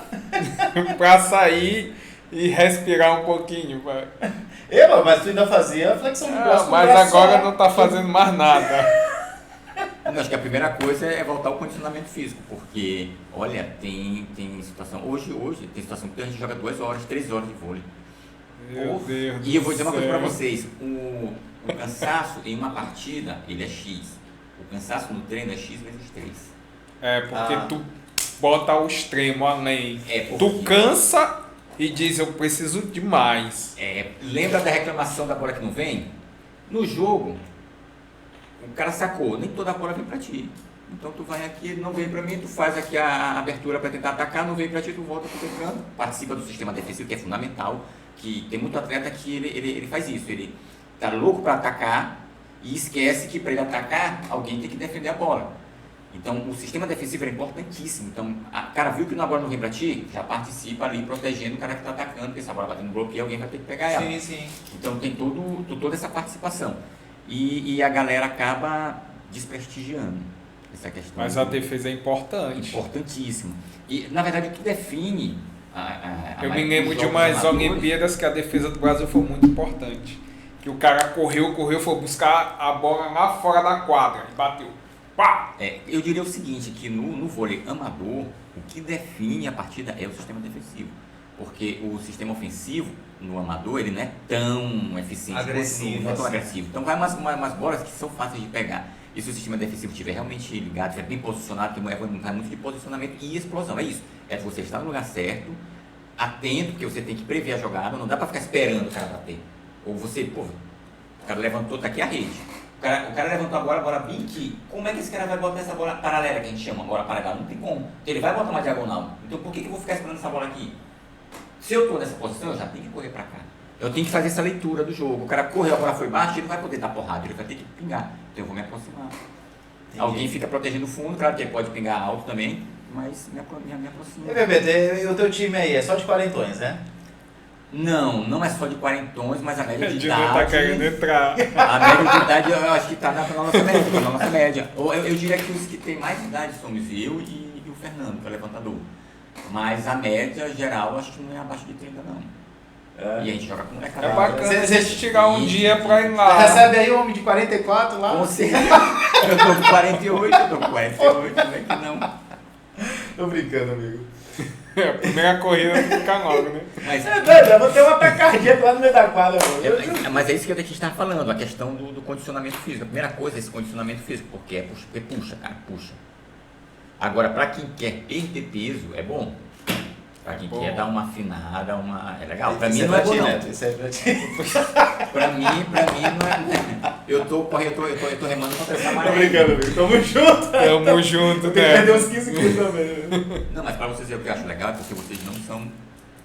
para sair e respirar um pouquinho. Mas tu ainda fazia flexão de braço. Mas agora não tá fazendo mais nada. Eu acho que a primeira coisa é voltar ao condicionamento físico, porque, olha, tem situação, hoje tem situação que a gente joga 2 horas, 3 horas de vôlei. Meu Deus. E eu vou dizer uma coisa pra vocês, o cansaço em uma partida, ele é X. O cansaço no treino é X vezes 3. Porque tu bota o extremo além. Porque... Tu cansa e diz, eu preciso de mais. Lembra da reclamação da bola que não vem? No jogo... O cara sacou, nem toda a bola vem pra ti. Então tu vai aqui, ele não veio pra mim, tu faz aqui a abertura para tentar atacar, não veio pra ti, tu volta pro teu canto, participa do sistema defensivo, que é fundamental, que tem muito atleta que ele faz isso, ele tá louco para atacar e esquece que para ele atacar, alguém tem que defender a bola. Então o sistema defensivo é importantíssimo. Então o cara viu que a bola não vem pra ti, já participa ali protegendo o cara que tá atacando, porque se a bola bater no bloqueio, alguém vai ter que pegar ela. Sim. Então tem toda essa participação. E a galera acaba desprestigiando essa questão. Mas a defesa é importante. Importantíssimo. E, na verdade, o que define eu me lembro de umas Olimpíadas que a defesa do Brasil foi muito importante. Que o cara correu, foi buscar a bola lá fora da quadra e bateu. Pá! Eu diria o seguinte, que no vôlei amador, o que define a partida é o sistema defensivo. Porque o sistema ofensivo, no amador, ele não é tão eficiente, agressivo, não é tão agressivo. Então vai umas bolas que são fáceis de pegar. E se o sistema defensivo estiver realmente ligado, estiver bem posicionado, que vai muito de posicionamento e explosão. É isso. É você estar no lugar certo, atento, porque você tem que prever a jogada, não dá para ficar esperando o cara bater. Ou você, o cara levantou, tá aqui a rede. O cara levantou a bola bem aqui. Como é que esse cara vai botar essa bola paralela, que a gente chama, bola paralela? Não tem como. Então ele vai botar uma diagonal. Então por que eu vou ficar esperando essa bola aqui? Se eu estou nessa posição, eu já tenho que correr para cá. Eu tenho que fazer essa leitura do jogo. O cara correu, a bola foi baixo, ele não vai poder dar porrada, ele vai ter que pingar. Então eu vou me aproximar. Alguém fica protegendo o fundo, claro que ele pode pingar alto também, mas me aproxima. E Bebeto, o teu time aí é só de quarentões, né? Não é só de quarentões, mas a média de De idade... não tá querendo entrar. A média de idade eu acho que está na nossa média. Eu diria que os que têm mais idade somos eu e o Fernando, que é o levantador. Mas a média geral acho que não é abaixo de 30 não. E a gente joga com molecada. É bacana a gente tirar um dia pra ir lá. Recebe aí um homem de 44 lá? Com certeza. Eu tô com 48, como é que não? Tô brincando, amigo. A primeira corrida fica logo, né? Mas, É doido, eu vou ter uma tacardia lá no meio da quadra, mano. mas é isso que a gente estava falando, a questão do condicionamento físico. A primeira coisa é esse condicionamento físico, porque puxa, cara, puxa. Agora, para quem quer perder peso, é bom. Para quem quer dar uma afinada, é legal. Para mim não é bom, não. Isso é pra ti. Pra mim não é. Eu tô remando contra essa maré. Tô brincando, amigo. Tamo junto. Tamo junto, Tem que perder né? uns 15 quilos também. Não, mas pra vocês o que eu acho legal é porque vocês não são.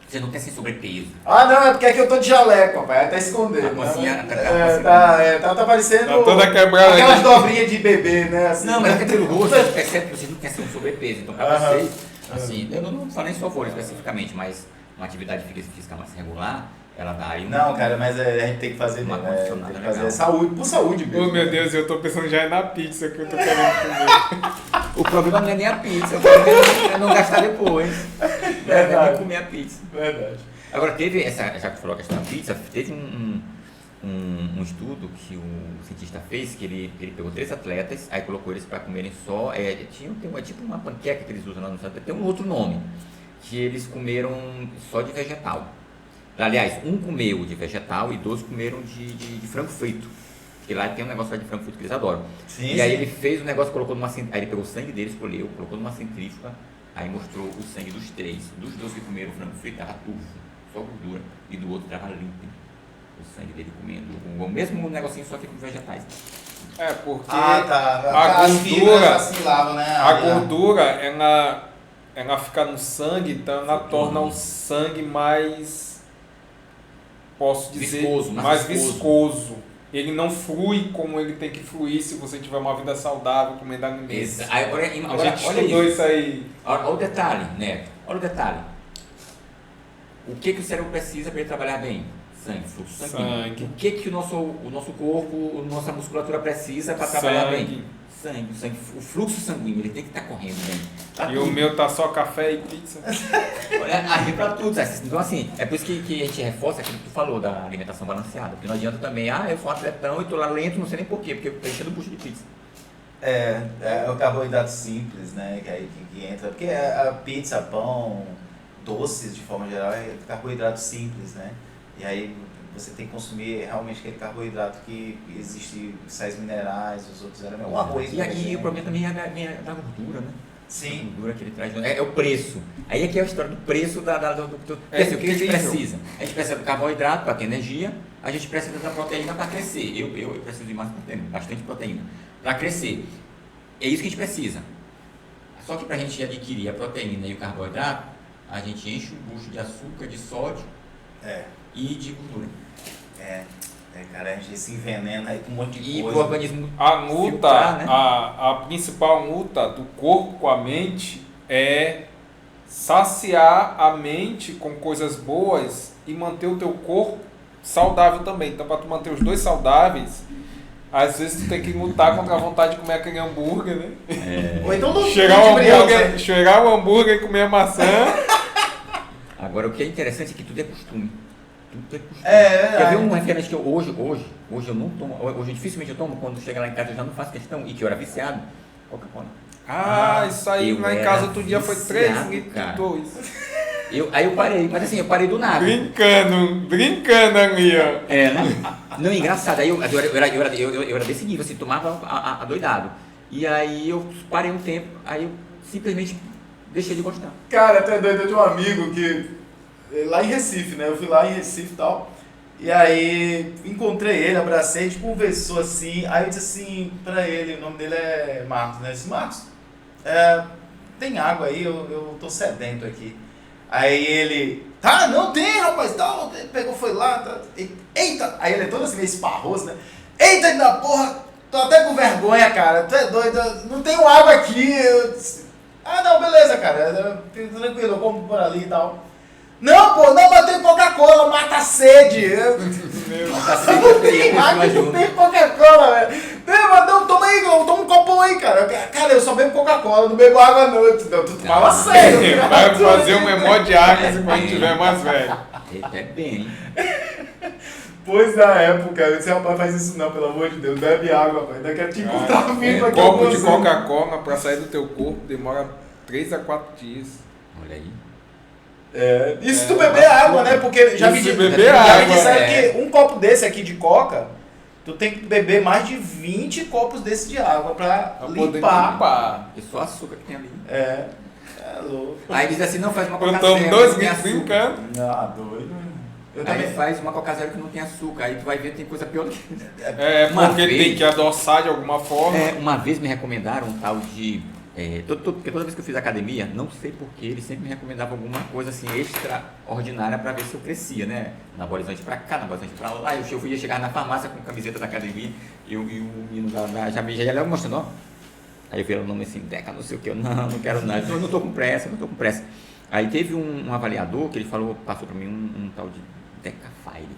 Vocês não têm sem sobrepeso. Ah, não, é porque aqui eu tô de jaleco, papai. Até esconder. A mocinha Tá parecendo. Tá toda quebrada aquelas aqui. dobrinhas de bebê, né? Assim, Não, mas é que pelo rosto a gente percebe que vocês não querem ser um sobrepeso. Então pra Aham. vocês, assim, eu não falo nem se for especificamente, mas uma atividade física mais regular, ela dá aí Não, cara, mas a gente tem que fazer Uma mesmo. Tem condicionada que fazer legal. saúde, por saúde mesmo. Oh, meu Deus, eu tô pensando já na pizza que eu tô querendo comer. O problema não é nem a pizza, o problema é não gastar depois. Verdade. É comer a pizza. Verdade. Agora teve já que tu falou a questão da pizza, teve um estudo que o cientista fez, que ele pegou 3 atletas, aí colocou eles para comerem só, tem tipo uma panqueca que eles usam lá no Estado, tem um outro nome, que eles comeram só de vegetal. Aliás, um comeu de vegetal e 2 comeram de frango frito. Porque lá tem um negócio lá de frango frito que eles adoram. Sim, e aí sim. ele fez o negócio, colocou numa aí ele pegou o sangue deles, escolheu, colocou numa centrífuga, aí mostrou o sangue dos 3. Dos 2 que comeram frango frito tava turvo, só gordura, e do outro tava limpo. O sangue dele comendo o mesmo negocinho, só que com vegetais. É, porque tá. a As fibras gordura, vacilavam, né? a gordura, ela fica no sangue, então ela torna o sangue mais, posso dizer, Viscoso, mais viscoso. Ele não flui como ele tem que fluir se você tiver uma vida saudável, comendo alimentos. Agora, A gente olha estudou isso aí. Olha o detalhe, Neto. Olha o detalhe. O que o cérebro precisa para ele trabalhar bem? Sangue, fluxo sanguíneo. Sangue. O que o nosso corpo, nossa musculatura precisa para trabalhar bem? Sangue. O fluxo sanguíneo, ele tem que estar correndo bem. Pra E tudo. o meu tá só café e pizza. Aí pra tudo. Então assim, é por isso que a gente reforça aquilo que tu falou da alimentação balanceada. Porque não adianta também, eu sou um atletão e tô lá lento, não sei nem porquê, porque eu tô enchendo o bucho de pizza. É o carboidrato simples, né? Que entra. Porque a pizza, pão, doces de forma geral é carboidrato simples, né? E aí você tem que consumir realmente aquele carboidrato que existe sais minerais, os outros elementos. O arroz. E o problema também é da gordura, né? Sim. A gordura que ele traz. É o preço. Aí aqui é a história do preço do É assim, o que a gente incrível. precisa? A gente precisa do carboidrato para ter energia, a gente precisa da proteína para crescer. Eu preciso de mais proteína, bastante proteína, para crescer. É isso que a gente precisa. Só que para a gente adquirir a proteína e o carboidrato, a gente enche o bucho de açúcar, de sódio e de gordura. Cara, a gente se envenena aí com um monte de E coisa. o organismo A luta, filtrar, né? a principal luta do corpo com a mente é saciar a mente com coisas boas e manter o teu corpo saudável também. Então, para tu manter os dois saudáveis, às vezes tu tem que lutar contra a vontade de comer aquele hambúrguer, né? Ou então não Cheirar o hambúrguer e comer a maçã. Agora, o que é interessante é que tudo é costume. Tudo é costume. verdade. Quer ver um refrigerante que eu hoje eu não tomo, hoje dificilmente eu tomo, quando chega lá em casa eu já não faço questão, e que eu era viciado, Coca-Cola. Isso aí eu lá em era casa outro dia foi 3 viciado, litros cara. de 2. Aí eu parei, mas assim, eu parei do nada. Brincando ali, ó. É, né? Não, engraçado, aí eu era desse nível, assim, tomava adoidado. E aí eu parei um tempo, aí eu simplesmente deixei de gostar. Cara, tu é doido, eu tinha um amigo que... Lá em Recife, né? Eu fui lá em Recife e tal. E aí encontrei ele, abracei, a gente conversou assim. Aí eu disse assim pra ele, o nome dele é Marcos, né? Eu disse, Marcos, tem água aí, eu tô sedento aqui. Aí ele, não tem, rapaz, ele pegou, foi lá, eita! Aí ele é todo assim meio esparroso, né? Eita da porra, tô até com vergonha, cara. Tu é doido, não tenho água aqui. Ah, não, beleza, cara. Fico tranquilo, eu como por ali e tal. Não, pô, não, mas tem Coca-Cola, mata a sede. Não tem água, não tem Coca-Cola, velho. Não, toma aí, toma um copão aí, cara. Cara, eu só bebo Coca-Cola, não bebo água não. Não, tu fala sério. Vai fazer um memória de água quando a gente tiver mais velho. É bem, Pois na época, esse rapaz faz isso não, pelo amor de Deus, bebe água, pai. Daqui a te encontrar vivo aqui. Copo de Coca-Cola pra sair do teu corpo demora 3 a 4 dias. Olha aí. E se tu beber água, né? Porque já me disseram que um copo desse aqui de Coca, tu tem que beber mais de 20 copos desse de água pra limpar. É só açúcar que tem ali. É louco. Aí diz assim, não faz uma Eu Coca tomo Zero. 2 litros brincando. Ah, doido. Eu Aí também faz uma Coca Zero que não tem açúcar. Aí tu vai ver que tem coisa pior do que... Porque tem que adoçar de alguma forma. Uma vez me recomendaram um tal de... Porque toda vez que eu fiz academia, não sei porquê, eles sempre me recomendavam alguma coisa assim extraordinária para ver se eu crescia, né? Anabolizante para cá, anabolizante para lá. Eu fui chegar na farmácia com camiseta da academia e o menino já ia logo mostrando, ó. Aí eu vi o nome assim, Deca, não sei o que, eu não quero nada. Eu não tô com pressa. Aí teve um avaliador que ele passou para mim um tal de Decafire.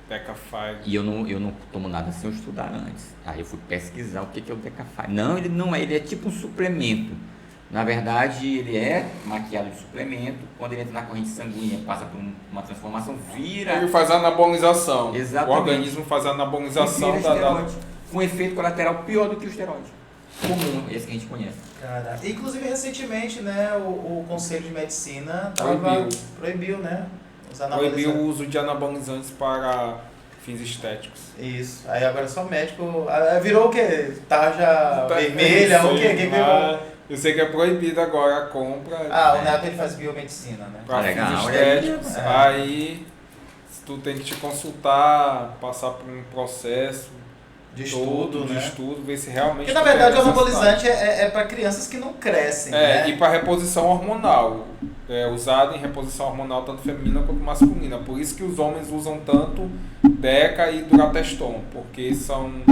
Decafire. E eu não tomo nada sem eu estudar antes. Aí eu fui pesquisar o que é o Decafire. Não, ele não é, ele é tipo um suplemento. Na verdade, ele é maquiado de suplemento. Quando ele entra na corrente sanguínea, passa por uma transformação, vira... Ele faz a anabolização. Exatamente. O organismo faz a anabolização com efeito colateral pior do que o esteroide comum, esse que a gente conhece. Caraca. Inclusive, recentemente, né, o Conselho de Medicina proibiu, né? Proibiu o uso de anabolizantes para fins estéticos. Isso. Aí agora só médico... Virou o quê? Tarja vermelha? O quê? Que virou? Eu sei que é proibido agora a compra. O Neto ele faz biomedicina, né? Para fins estéticos. Aí tu tem que te consultar, passar por um processo de estudo, ver se realmente... Porque na verdade o anabolizante é para crianças que não crescem, né? E para reposição hormonal. É usado em reposição hormonal tanto feminina quanto masculina. Por isso que os homens usam tanto Deca e Durateston, porque são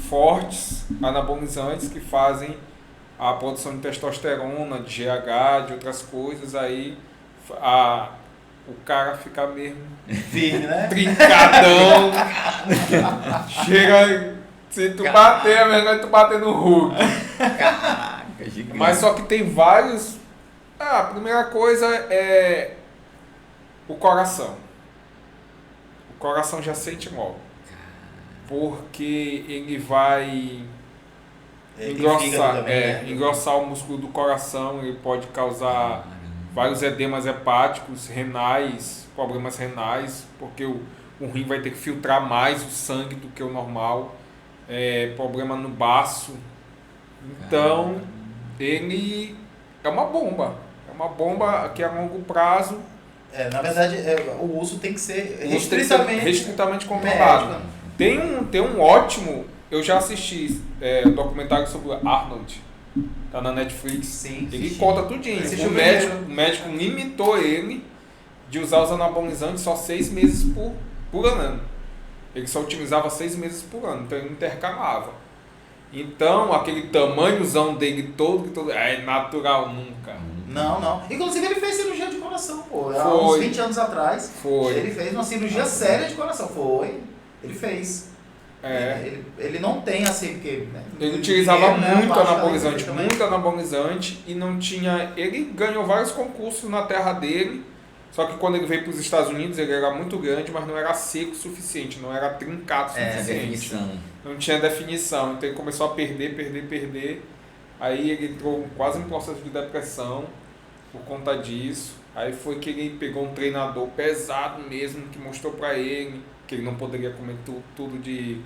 fortes anabolizantes que fazem a produção de testosterona, de GH, de outras coisas. Aí o cara fica mesmo firme, né? Trincadão. Chega... Se tu bater, é melhor tu bater no Hulk. Caraca, gigante. Mas só que tem vários... A primeira coisa é o coração. O coração já sente logo. Porque ele vai engrossar o músculo do coração, ele pode causar vários edemas hepáticos, renais, problemas renais, porque o rim vai ter que filtrar mais o sangue do que o normal. Problema no baço. Então, ele é uma bomba. É uma bomba que a longo prazo... na verdade, o uso tem que ser restritamente controlado. Tem um ótimo... Eu já assisti um documentário sobre o Arnold. Tá na Netflix. Sim, ele conta tudinho. O médico limitou ele de usar os anabolizantes só 6 meses por ano. Ele só utilizava 6 meses por ano, então ele intercalava. Então, aquele tamanhozão dele todo é natural nunca. Não. Inclusive, ele fez cirurgia de coração, pô. Há uns 20 anos atrás. Ele fez uma cirurgia séria de coração. Ele fez. Ele não tem assim, porque... Né, ele utilizava muito anabolizante e não tinha... Ele ganhou vários concursos na terra dele. Só que quando ele veio para os Estados Unidos, ele era muito grande, mas não era seco o suficiente, não era trincado o suficiente. Não tinha definição. Então ele começou a perder. Aí ele entrou quase em processo de depressão por conta disso. Aí foi que ele pegou um treinador pesado mesmo, que mostrou para ele que ele não poderia comer tudo de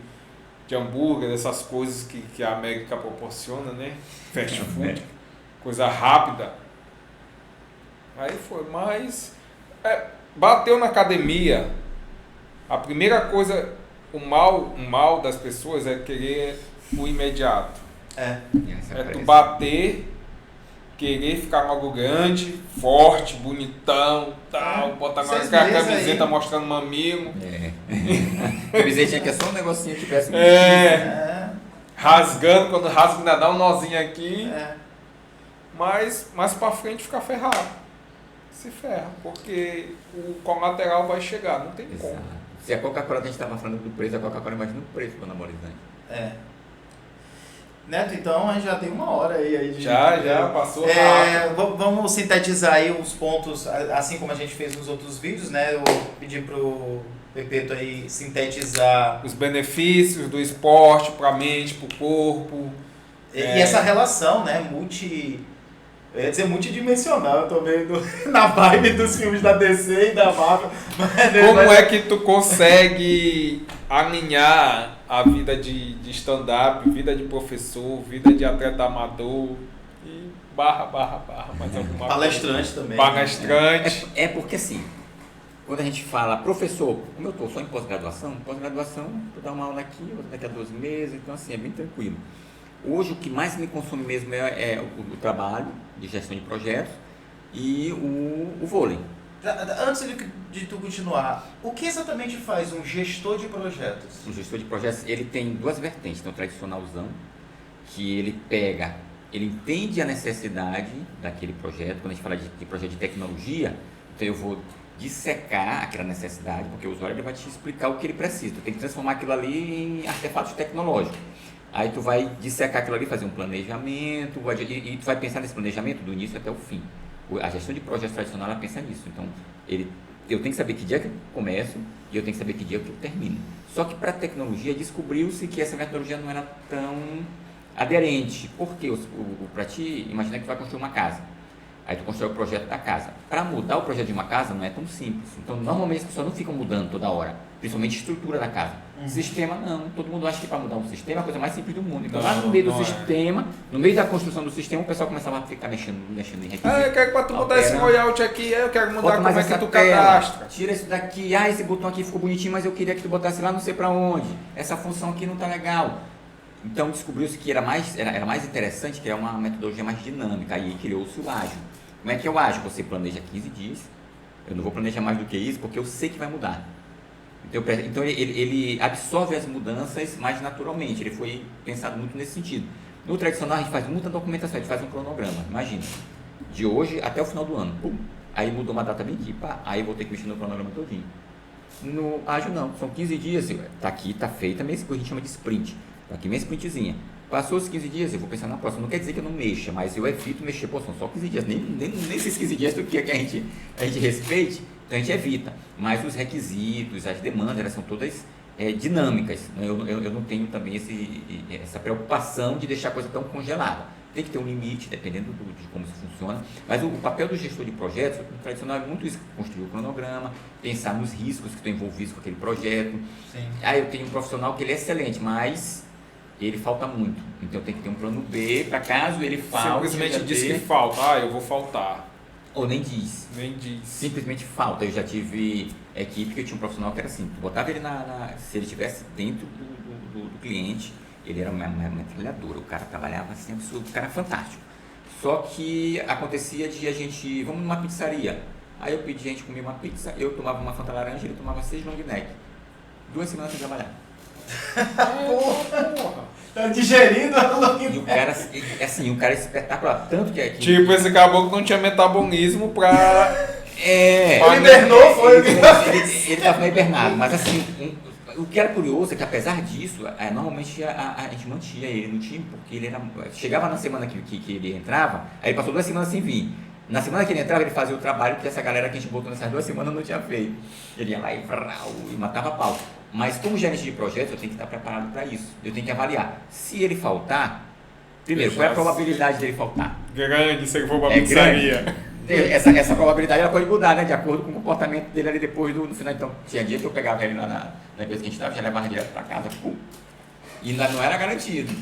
hambúrguer, essas coisas que a América proporciona, né? Fast food, coisa rápida. Aí foi, mas... bateu na academia, a primeira coisa, o mal das pessoas é querer o imediato. Tu bater, querer ficar logo grande, forte, bonitão, tal, botar agora com a camiseta aí, mostrando mamilo. Camisetinha que é só um negocinho que tivesse. rasgando, quando rasga ainda dá um nozinho aqui, É. mas mais pra frente fica ferrado. Se ferra, porque o colateral vai chegar, não tem como. Exato. Se a Coca-Cola, a gente estava falando do preço, a Coca-Cola imagina o preço do anabolizante. É. Neto, então a gente já tem 1 hora aí de... Já, passou rápido. Vamos sintetizar aí os pontos, assim como a gente fez nos outros vídeos, né? Eu pedi pro Pepeto aí sintetizar Os benefícios do esporte pra mente, pro corpo. e essa relação, né? Eu ia dizer multidimensional, eu tô meio na vibe dos filmes da DC e da Marvel. Como é que tu consegue alinhar a vida de stand-up, vida de professor, vida de atleta amador e barra, mais alguma Palestrante coisa. também. Palestrante. É porque assim, quando a gente fala, professor, como eu estou só em pós-graduação, tu dá uma aula aqui, outra daqui a 2 meses, então assim, é bem tranquilo. Hoje o que mais me consome mesmo é o trabalho de gestão de projetos e o vôlei. Antes de tu continuar, o que exatamente faz um gestor de projetos? O gestor de projetos, ele tem 2 vertentes. Tem o tradicionalzão, que ele entende a necessidade daquele projeto. Quando a gente fala de projeto de tecnologia, então eu vou dissecar aquela necessidade, porque o usuário ele vai te explicar o que ele precisa. Tu tem que transformar aquilo ali em artefatos tecnológicos. Aí tu vai dissecar aquilo ali, fazer um planejamento, e tu vai pensar nesse planejamento do início até o fim. A gestão de projetos tradicional, ela pensa nisso. Então, eu tenho que saber que dia que eu começo e eu tenho que saber que dia que eu termino. Só que para a tecnologia, descobriu-se que essa metodologia não era tão aderente. Por quê? Para ti, imagina que tu vai construir uma casa. Aí tu constrói o projeto da casa. Para mudar o projeto de uma casa não é tão simples. Então, normalmente as pessoas não ficam mudando toda hora, principalmente a estrutura da casa. Sistema não. Todo mundo acha que para mudar um sistema é a coisa mais simples do mundo. Então, lá no meio do sistema, no meio da construção do sistema, o pessoal começava a ficar mexendo em requisitos. Eu quero para tu mudar esse layout aqui, eu quero mudar como é que tu cadastra. Tira isso daqui, esse botão aqui ficou bonitinho, mas eu queria que tu botasse lá não sei para onde. Essa função aqui não está legal. Então descobriu-se que era mais interessante, que era uma metodologia mais dinâmica. Aí criou-se o ágil. Como é que é o ágil? Você planeja 15 dias. Eu não vou planejar mais do que isso, porque eu sei que vai mudar. Então ele absorve as mudanças mais naturalmente. Ele foi pensado muito nesse sentido. No tradicional a gente faz muita documentação, a gente faz um cronograma. Imagina, de hoje até o final do ano. Pum, aí mudou uma data bem aqui, pá, aí vou ter que mexer no cronograma todinho. No ágil não, são 15 dias, tá aqui, tá feita, mesmo que a gente chama de sprint. Tá aqui minha sprintzinha. Passou os 15 dias, eu vou pensar na próxima. Não quer dizer que eu não mexa, mas eu evito mexer. Pô, são só 15 dias. Nem esses 15 dias do que a gente respeite, então a gente evita. Mas os requisitos, as demandas, elas são todas dinâmicas. Eu não tenho também essa preocupação de deixar a coisa tão congelada. Tem que ter um limite, dependendo de como isso funciona. Mas o papel do gestor de projetos, no tradicional, é muito isso: construir o cronograma, pensar nos riscos que estão envolvidos com aquele projeto. Sim. Aí eu tenho um profissional que ele é excelente, mas ele falta muito. Então tem que ter um plano B para caso ele falte. Simplesmente diz que falta. Eu vou faltar. Ou nem diz. Nem diz. Simplesmente falta. Eu já tive equipe que eu tinha um profissional que era assim, tu botava ele se ele estivesse dentro do cliente, ele era uma metralhadora, o cara trabalhava assim, absurdo, o cara era fantástico. Só que acontecia de a gente, vamos numa pizzaria, aí eu pedi, a gente comia uma pizza, eu tomava uma Fanta laranja, ele tomava 6 long neck. 2 semanas sem trabalhar. Porra. Tá digerindo a E o cara, assim, o cara é espetacular, tanto que aqui... Tipo, esse caboclo não tinha metabolismo pra... Ele hibernou, foi? Ele tava meio hibernado, mas assim, o que era curioso é que apesar disso, normalmente a gente mantinha ele no time, porque ele chegava na semana que ele entrava, aí ele passou 2 semanas sem vir. Na semana que ele entrava, ele fazia o trabalho que essa galera que a gente botou nessas 2 semanas não tinha feito. Ele ia lá e matava pau. Mas como gerente de projeto, eu tenho que estar preparado para isso. Eu tenho que avaliar. Se ele faltar, primeiro, qual é a probabilidade dele faltar? Grande, se ele for pra pizzaria. Essa probabilidade ela pode mudar, né? De acordo com o comportamento dele ali depois no final. Então, tinha dia que eu pegava ele lá na empresa que a gente estava, já levava direto para casa, pum, e não era garantido.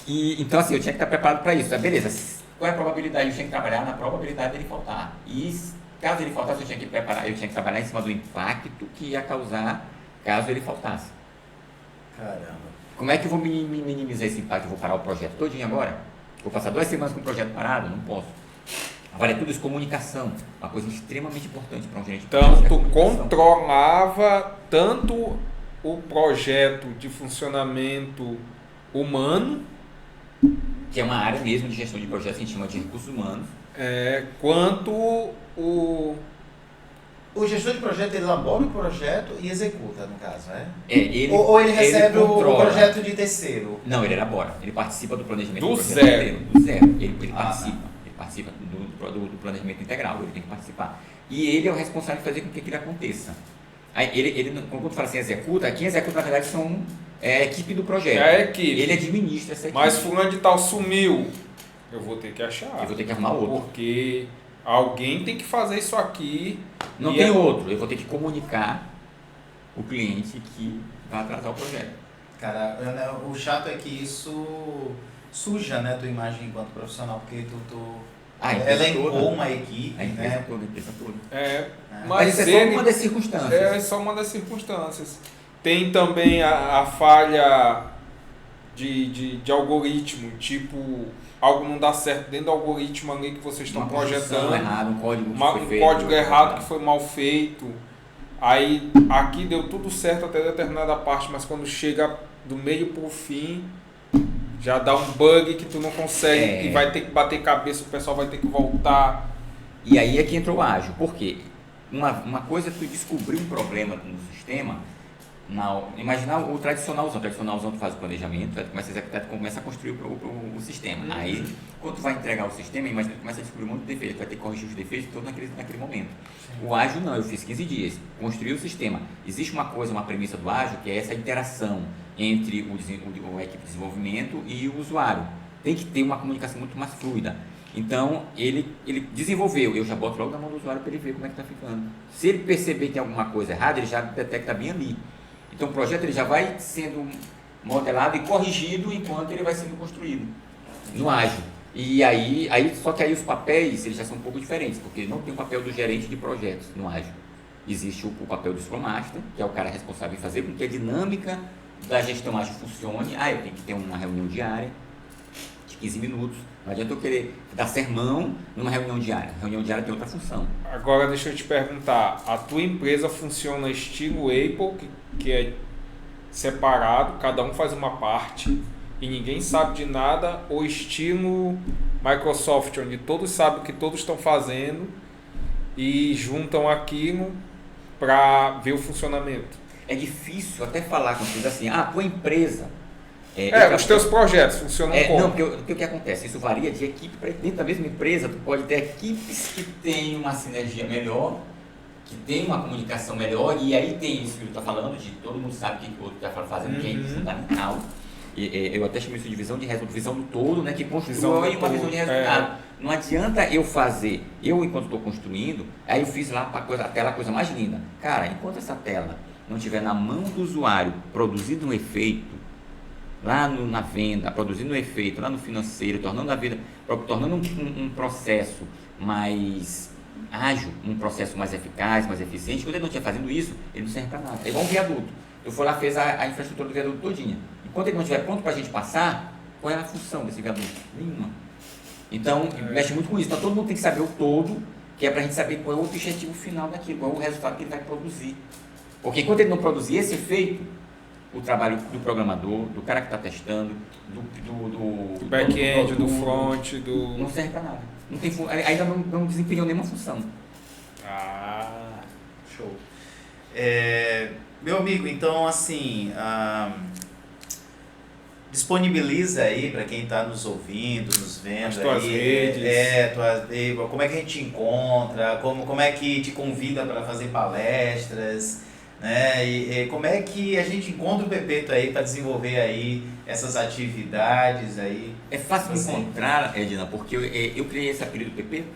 Então, assim, eu tinha que estar preparado para isso. Beleza, qual é a probabilidade? Eu tinha que trabalhar na probabilidade dele faltar. E caso ele faltasse, eu tinha que trabalhar em cima do impacto que ia causar caso ele faltasse. Caramba. Como é que eu vou minimizar esse impacto? Eu vou parar o projeto todinho agora? Vou passar 2 semanas com o projeto parado? Não posso. Vale tudo isso, comunicação, uma coisa extremamente importante para um gerente de Então, projeto. tu controlava tanto o projeto de funcionamento humano, que é uma área mesmo de gestão de projetos que a gente chama de recursos humanos, quanto o gestor de projeto ele elabora o projeto e executa, no caso, né? Ou ele recebe o controla. projeto de terceiro? Não, ele elabora. Ele participa do planejamento do projeto zero. inteiro. Do zero. Ele participa do planejamento integral, ele tem que participar. E ele é o responsável de fazer com que aquilo aconteça. Aí quando fala assim, executa, quem executa na verdade são a equipe do projeto. É a equipe. Ele administra essa equipe. Mas fulano de tal sumiu. Eu vou ter que achar. Eu vou ter que arrumar outro. Porque alguém tem que fazer isso aqui. Não tem outro. Eu vou ter que comunicar o cliente que vai atrasar o projeto. Cara, o chato é que isso suja, né, tua imagem enquanto profissional, porque ela impõe uma equipe, a empresa né? toda, a empresa toda. Mas isso é só uma das circunstâncias. É só uma das circunstâncias. Tem também a falha de algoritmo, tipo, algo não dá certo dentro do algoritmo ali que vocês estão projetando. Errado, um código código errado que foi mal feito. Aí aqui deu tudo certo até determinada parte, mas quando chega do meio pro fim, já dá um bug que tu não consegue e vai ter que bater cabeça, o pessoal vai ter que voltar. E aí é que entrou o ágil. Por quê? Uma coisa é tu descobrir um problema no sistema. Imaginar o tradicionalzão. O tradicionalzão tu faz o planejamento, tu começa a executar, tu começa a construir o sistema. Aí, quando tu vai entregar o sistema, imagina que tu começa a descobrir um monte de defeitos, tu vai ter que corrigir os defeitos todos naquele momento. Sim. O ágil não, eu fiz 15 dias, construí o sistema. Existe uma premissa do ágil, que é essa interação entre a equipe de desenvolvimento e o usuário. Tem que ter uma comunicação muito mais fluida. Então, ele desenvolveu, eu já boto logo na mão do usuário para ele ver como é que está ficando. Se ele perceber que tem alguma coisa errada, ele já detecta bem ali. Então, o projeto ele já vai sendo modelado e corrigido enquanto ele vai sendo construído no ágil. E só que aí os papéis eles já são um pouco diferentes, porque não tem o papel do gerente de projetos no ágil. Existe o papel do Scrum Master, que é o cara responsável em fazer com que a dinâmica da gestão ágil funcione. Eu tenho que ter uma reunião diária de 15 minutos. Não adianta eu querer dar sermão numa reunião diária. A reunião diária tem outra função. Agora deixa eu te perguntar, a tua empresa funciona estilo Apple, que é separado, cada um faz uma parte e ninguém sabe de nada, ou estilo Microsoft, onde todos sabem o que todos estão fazendo e juntam aquilo para ver o funcionamento? É difícil até falar com vocês assim, tua empresa... os teus projetos funcionam como? Não, porque o que acontece? Isso varia de equipe para equipe. Dentro da mesma empresa, tu pode ter equipes que têm uma sinergia melhor, que tem uma comunicação melhor, e aí tem isso que tu está falando, de todo mundo sabe o que o outro está fazendo, que é fundamental. Eu até chamo isso de visão de resultado, visão do todo, né, que constrói uma visão de resultado. Não adianta eu fazer, enquanto estou construindo, aí eu fiz lá a tela a coisa mais linda. Cara, enquanto essa tela não estiver na mão do usuário, produzindo um efeito, lá na venda, produzindo um efeito, lá no financeiro, tornando um processo mais ágil, um processo mais eficaz, mais eficiente. Quando ele não estiver fazendo isso, ele não serve para nada. É igual um viaduto. Eu fui lá, fez a infraestrutura do viaduto todinha. Enquanto ele não estiver pronto para a gente passar, qual é a função desse viaduto? Nenhuma. Então, mexe muito com isso. Então, todo mundo tem que saber o todo, que é para a gente saber qual é o objetivo final daquilo, qual é o resultado que ele vai produzir. Porque enquanto ele não produzir esse efeito, o trabalho do programador, do cara que está testando, do back-end, do front, não serve para nada. Ainda não desempenhou nenhuma função. Show. Meu amigo, então assim, disponibiliza aí para quem está nos ouvindo, nos vendo, as tuas redes. Como é que a gente encontra, como é que te convida para fazer palestras, né? E como é que a gente encontra o Pepeto aí para desenvolver aí essas atividades aí? É fácil de encontrar, Edna, porque eu criei esse apelido Pepeto,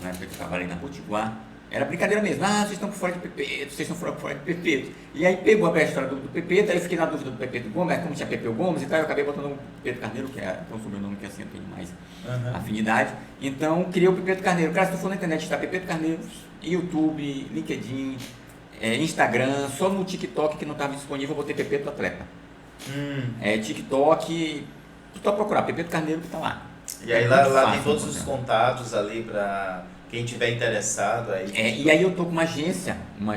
na época que eu trabalhei na Potiguar. Era brincadeira mesmo, vocês estão por fora de Pepeto, vocês estão por fora de Pepeto. E aí pegou a história do Pepeto, aí eu fiquei na dúvida do Pepeto Gomes, como tinha Pepeu Gomes e tal, eu acabei botando o Pepeto Carneiro, que é um sobrenome que assim eu tenho mais afinidade. Então criei o Pepeto Carneiro. Cara, se tu for na internet, está Pepeto Carneiro, YouTube, LinkedIn, Instagram, só no TikTok que não estava disponível, eu botei Pepeto Atleta. TikTok, tu tá procurar, Pepeto Carneiro que tá lá. E aí lá tem todos os contatos ali para quem tiver interessado aí. E aí eu tô com uma agência, na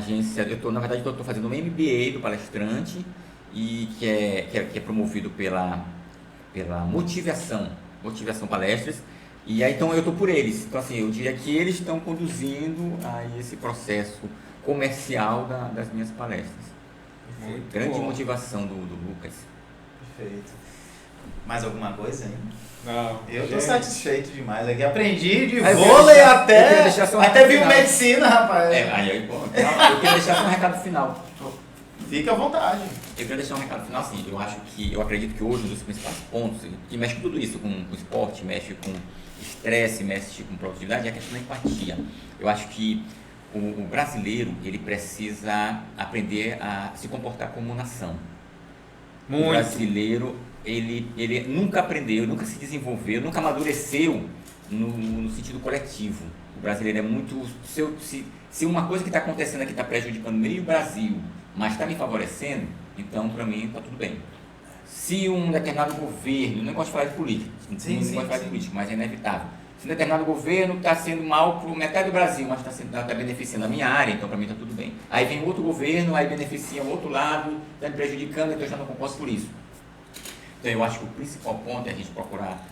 verdade eu tô fazendo um MBA do palestrante, e que é promovido pela pela motivação palestras. E aí, então, eu estou por eles. Então, assim, eu diria que eles estão conduzindo a esse processo comercial das minhas palestras. Muito Grande bom. motivação do Lucas. Perfeito. Mais alguma coisa aí? Não, Eu tô gente, satisfeito demais aqui. Aprendi de Aí eu vôlei queria deixar- eu queria até, deixar só um até recado final. biomedicina, rapaz. Aí, bom, então, eu queria deixar só um recado final. Fica à vontade. Eu queria deixar um recado final assim, eu acredito que hoje um dos principais pontos que mexe com tudo isso, com esporte, mexe com estresse, mexe com produtividade, é a questão da empatia. Eu acho que o brasileiro, ele precisa aprender a se comportar como nação. O muito. brasileiro, ele nunca aprendeu, nunca se desenvolveu, nunca amadureceu no sentido coletivo. O brasileiro é muito... Se uma coisa que está acontecendo aqui está prejudicando meio Brasil, mas está me favorecendo, então para mim está tudo bem. Se um determinado governo, eu não gosto de falar de política, não gosto de falar de política, mas é inevitável. Se um determinado governo está sendo mal para metade do Brasil, mas está beneficiando a minha área, então para mim está tudo bem. Aí vem outro governo, aí beneficia o outro lado, está me prejudicando, então eu já não concordo por isso. Então eu acho que o principal ponto é a gente procurar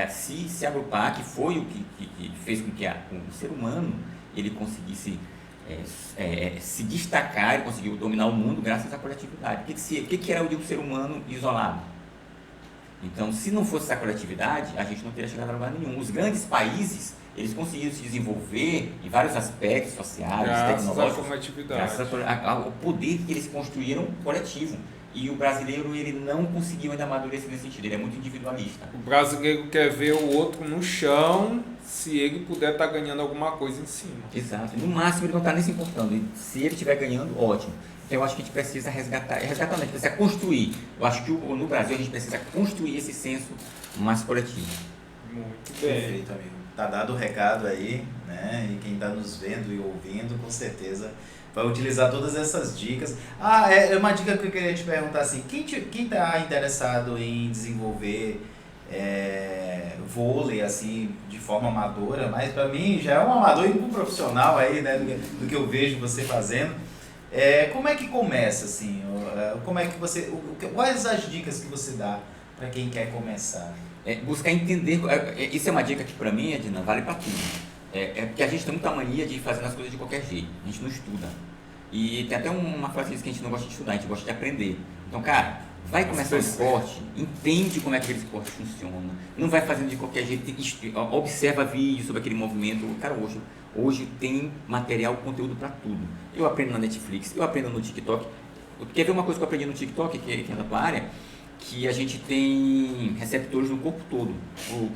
se agrupar, que foi o que fez com que o ser humano ele conseguisse se destacar, ele conseguiu dominar o mundo graças à coletividade. O que era o de um ser humano isolado? Então, se não fosse essa coletividade, a gente não teria chegado a lugar nenhum. Os grandes países, eles conseguiram se desenvolver em vários aspectos sociais, Graças à tecnológicos, coletividade. graças ao poder que eles construíram coletivo. E o brasileiro, ele não conseguiu ainda amadurecer nesse sentido, ele é muito individualista. O brasileiro quer ver o outro no chão, se ele puder estar ganhando alguma coisa em cima. Exato. No máximo ele não está nem se importando. E se ele estiver ganhando, ótimo. Então eu acho que a gente precisa resgatar, não, a gente precisa construir. Eu acho que no Brasil a gente precisa construir esse senso mais coletivo. Muito bem. Perfeito, amigo. Tá dado o recado aí, né? E quem está nos vendo e ouvindo, com certeza vai utilizar todas essas dicas. É uma dica que eu queria te perguntar assim, quem está interessado em desenvolver vôlei assim de forma amadora, mas para mim já é um amador e um profissional aí, né, do que eu vejo você fazendo. Como é que começa assim? Como é que você, quais as dicas que você dá para quem quer começar? Buscar entender, isso é uma dica que para mim, Edna, vale para tudo. Porque a gente tem muita mania de fazer as coisas de qualquer jeito, a gente não estuda. E tem até uma frase que a gente não gosta de estudar, a gente gosta de aprender. Então, cara, vai começar o esporte, entende como é que aquele esporte funciona, não vai fazendo de qualquer jeito, observa vídeos sobre aquele movimento. Cara, hoje tem material, conteúdo para tudo. Eu aprendo na Netflix, eu aprendo no TikTok. Quer ver uma coisa que eu aprendi no TikTok, que é da tua área? Que a gente tem receptores no corpo todo,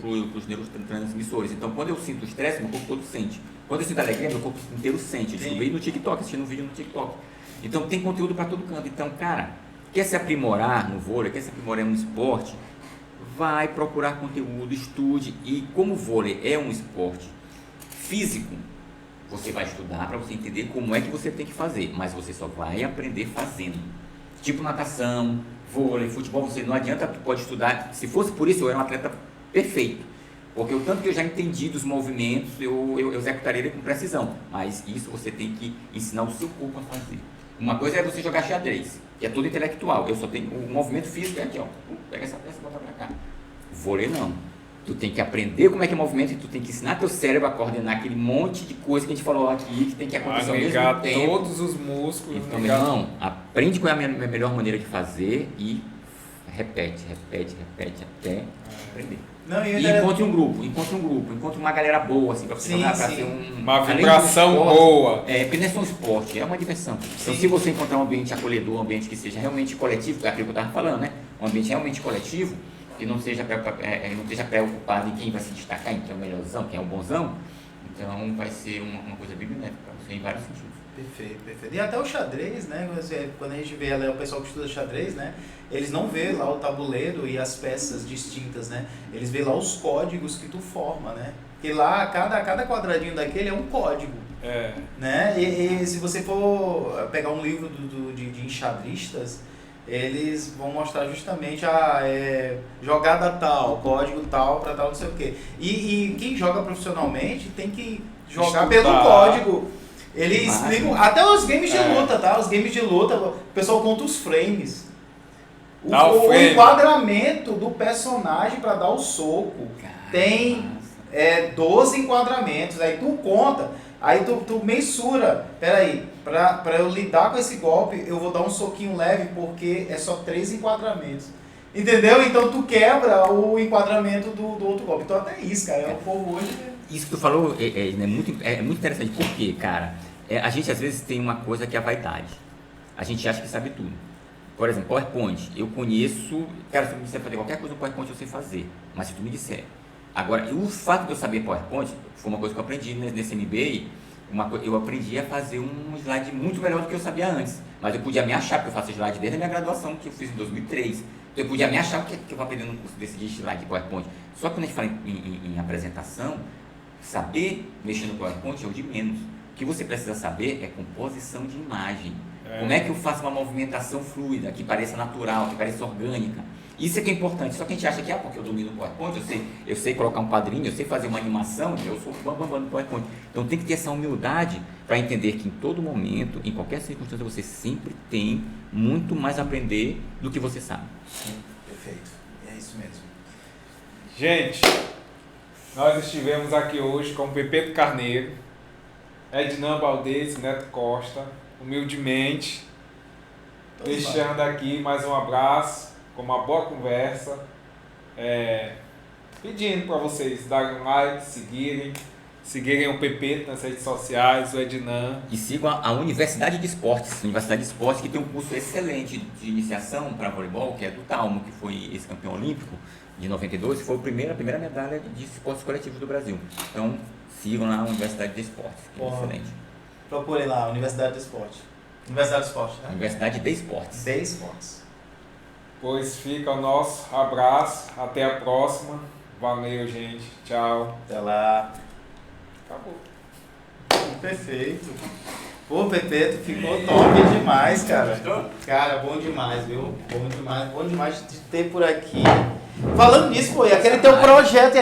para os neurotransmissores. Então, quando eu sinto estresse, meu corpo todo sente. Quando eu sinto alegria, meu corpo inteiro sente. Eu descobri no TikTok, assistindo um vídeo no TikTok. Então, tem conteúdo para todo canto. Então, cara, quer se aprimorar no vôlei, quer se aprimorar no esporte, vai procurar conteúdo, estude. E como o vôlei é um esporte físico, você vai estudar para você entender como é que você tem que fazer, mas você só vai aprender fazendo. Tipo natação, vôlei, futebol, você não adianta, tu pode estudar. Se fosse por isso, eu era um atleta perfeito, porque o tanto que eu já entendi dos movimentos, eu executaria ele com precisão, mas isso você tem que ensinar o seu corpo a fazer. Uma coisa é você jogar xadrez, que é tudo intelectual, eu só tenho o movimento físico, é aqui, ó, pega essa peça e bota pra cá. Vôlei não, tu tem que aprender como é que é o movimento e tu tem que ensinar teu cérebro a coordenar aquele monte de coisa que a gente falou aqui, que tem que acontecer ao mesmo tempo. Todos os músculos. Então, meu irmão, aprende qual é a minha melhor maneira de fazer e repete até aprender. Não, E encontre um grupo, encontre uma galera boa, assim, pra você jogar, pra ser uma vibração boa. Porque não é só um esporte, é uma diversão. Então, se você encontrar um ambiente acolhedor, um ambiente que seja realmente coletivo, que é aquilo que eu estava falando, né? Um ambiente realmente coletivo, que não esteja preocupado em quem vai se destacar, em quem é o melhorzão, quem é o bonzão, então vai ser uma coisa bem benéfica para você em vários sentidos. Perfeito, perfeito. E até o xadrez, né? Quando a gente vê o pessoal que estuda xadrez, né? Eles não vê lá o tabuleiro e as peças distintas, né? Eles vê lá os códigos que tu forma, né? Porque lá, cada quadradinho daquele é um código. Né? E se você for pegar um livro de enxadristas, eles vão mostrar justamente jogada tal, código tal, para tal, não sei o quê. E quem joga profissionalmente tem que jogar pelo código. Eles explicam, até os games de luta, tá? Os games de luta, o pessoal conta os frames. O enquadramento do personagem para dar o soco. Tem 12 enquadramentos, aí tu conta, aí tu mensura. Peraí, pra eu lidar com esse golpe, eu vou dar um soquinho leve porque é só 3 enquadramentos. Entendeu? Então tu quebra o enquadramento do outro golpe. Então até isso, cara, o povo hoje... Isso que tu falou é muito interessante, porque, cara, a gente às vezes tem uma coisa que é a vaidade. A gente acha que sabe tudo. Por exemplo, PowerPoint, eu conheço, cara, se tu me disser fazer qualquer coisa no PowerPoint eu sei fazer, mas se tu me disser. Agora, o fato de eu saber PowerPoint, foi uma coisa que eu aprendi nesse MBA, eu aprendi a fazer um slide muito melhor do que eu sabia antes, mas eu podia me achar, porque eu faço slide desde a minha graduação, que eu fiz em 2003, então eu podia me achar que eu vou aprender num curso desse de slide de PowerPoint. Só que quando a gente fala em apresentação, saber mexer no PowerPoint é o de menos. O que você precisa saber é composição de imagem. Como é que eu faço uma movimentação fluida, que pareça natural, que pareça orgânica. Isso é que é importante. Só que a gente acha que, porque eu domino o PowerPoint, eu sei colocar um quadrinho, eu sei fazer uma animação, eu sou bambam no PowerPoint. Então tem que ter essa humildade para entender que em todo momento, em qualquer circunstância, você sempre tem muito mais a aprender do que você sabe. Sim, perfeito. É isso mesmo. Gente, nós estivemos aqui hoje com o Pepeto Carneiro, Ednan Valdez e Neto Costa, humildemente, deixando aqui mais um abraço, com uma boa conversa, pedindo para vocês darem um like, seguirem o Pepeto nas redes sociais, o Ednan. E sigam a Universidade de Esportes, que tem um curso excelente de iniciação para voleibol, que é do Talmo, que foi esse campeão olímpico de 92, foi a primeira medalha de esportes coletivos do Brasil. Então, sigam lá a Universidade de Esportes, que é excelente. Procurem lá, Universidade de Esporte. Universidade de Esporte, né? Universidade de Esportes. De Esportes. Pois fica o nosso abraço. Até a próxima. Valeu, gente. Tchau. Até lá. Acabou. Perfeito. Pô, Pepeto, ficou top demais, cara. Cara, bom demais, viu? Bom demais de ter por aqui. Falando nisso, pô, e aquele teu projeto,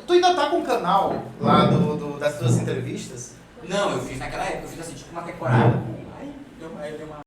Tu ainda tá com o canal lá das tuas entrevistas? Não, eu fiz naquela época, eu fiz assim, tipo uma temporada. Aí deu uma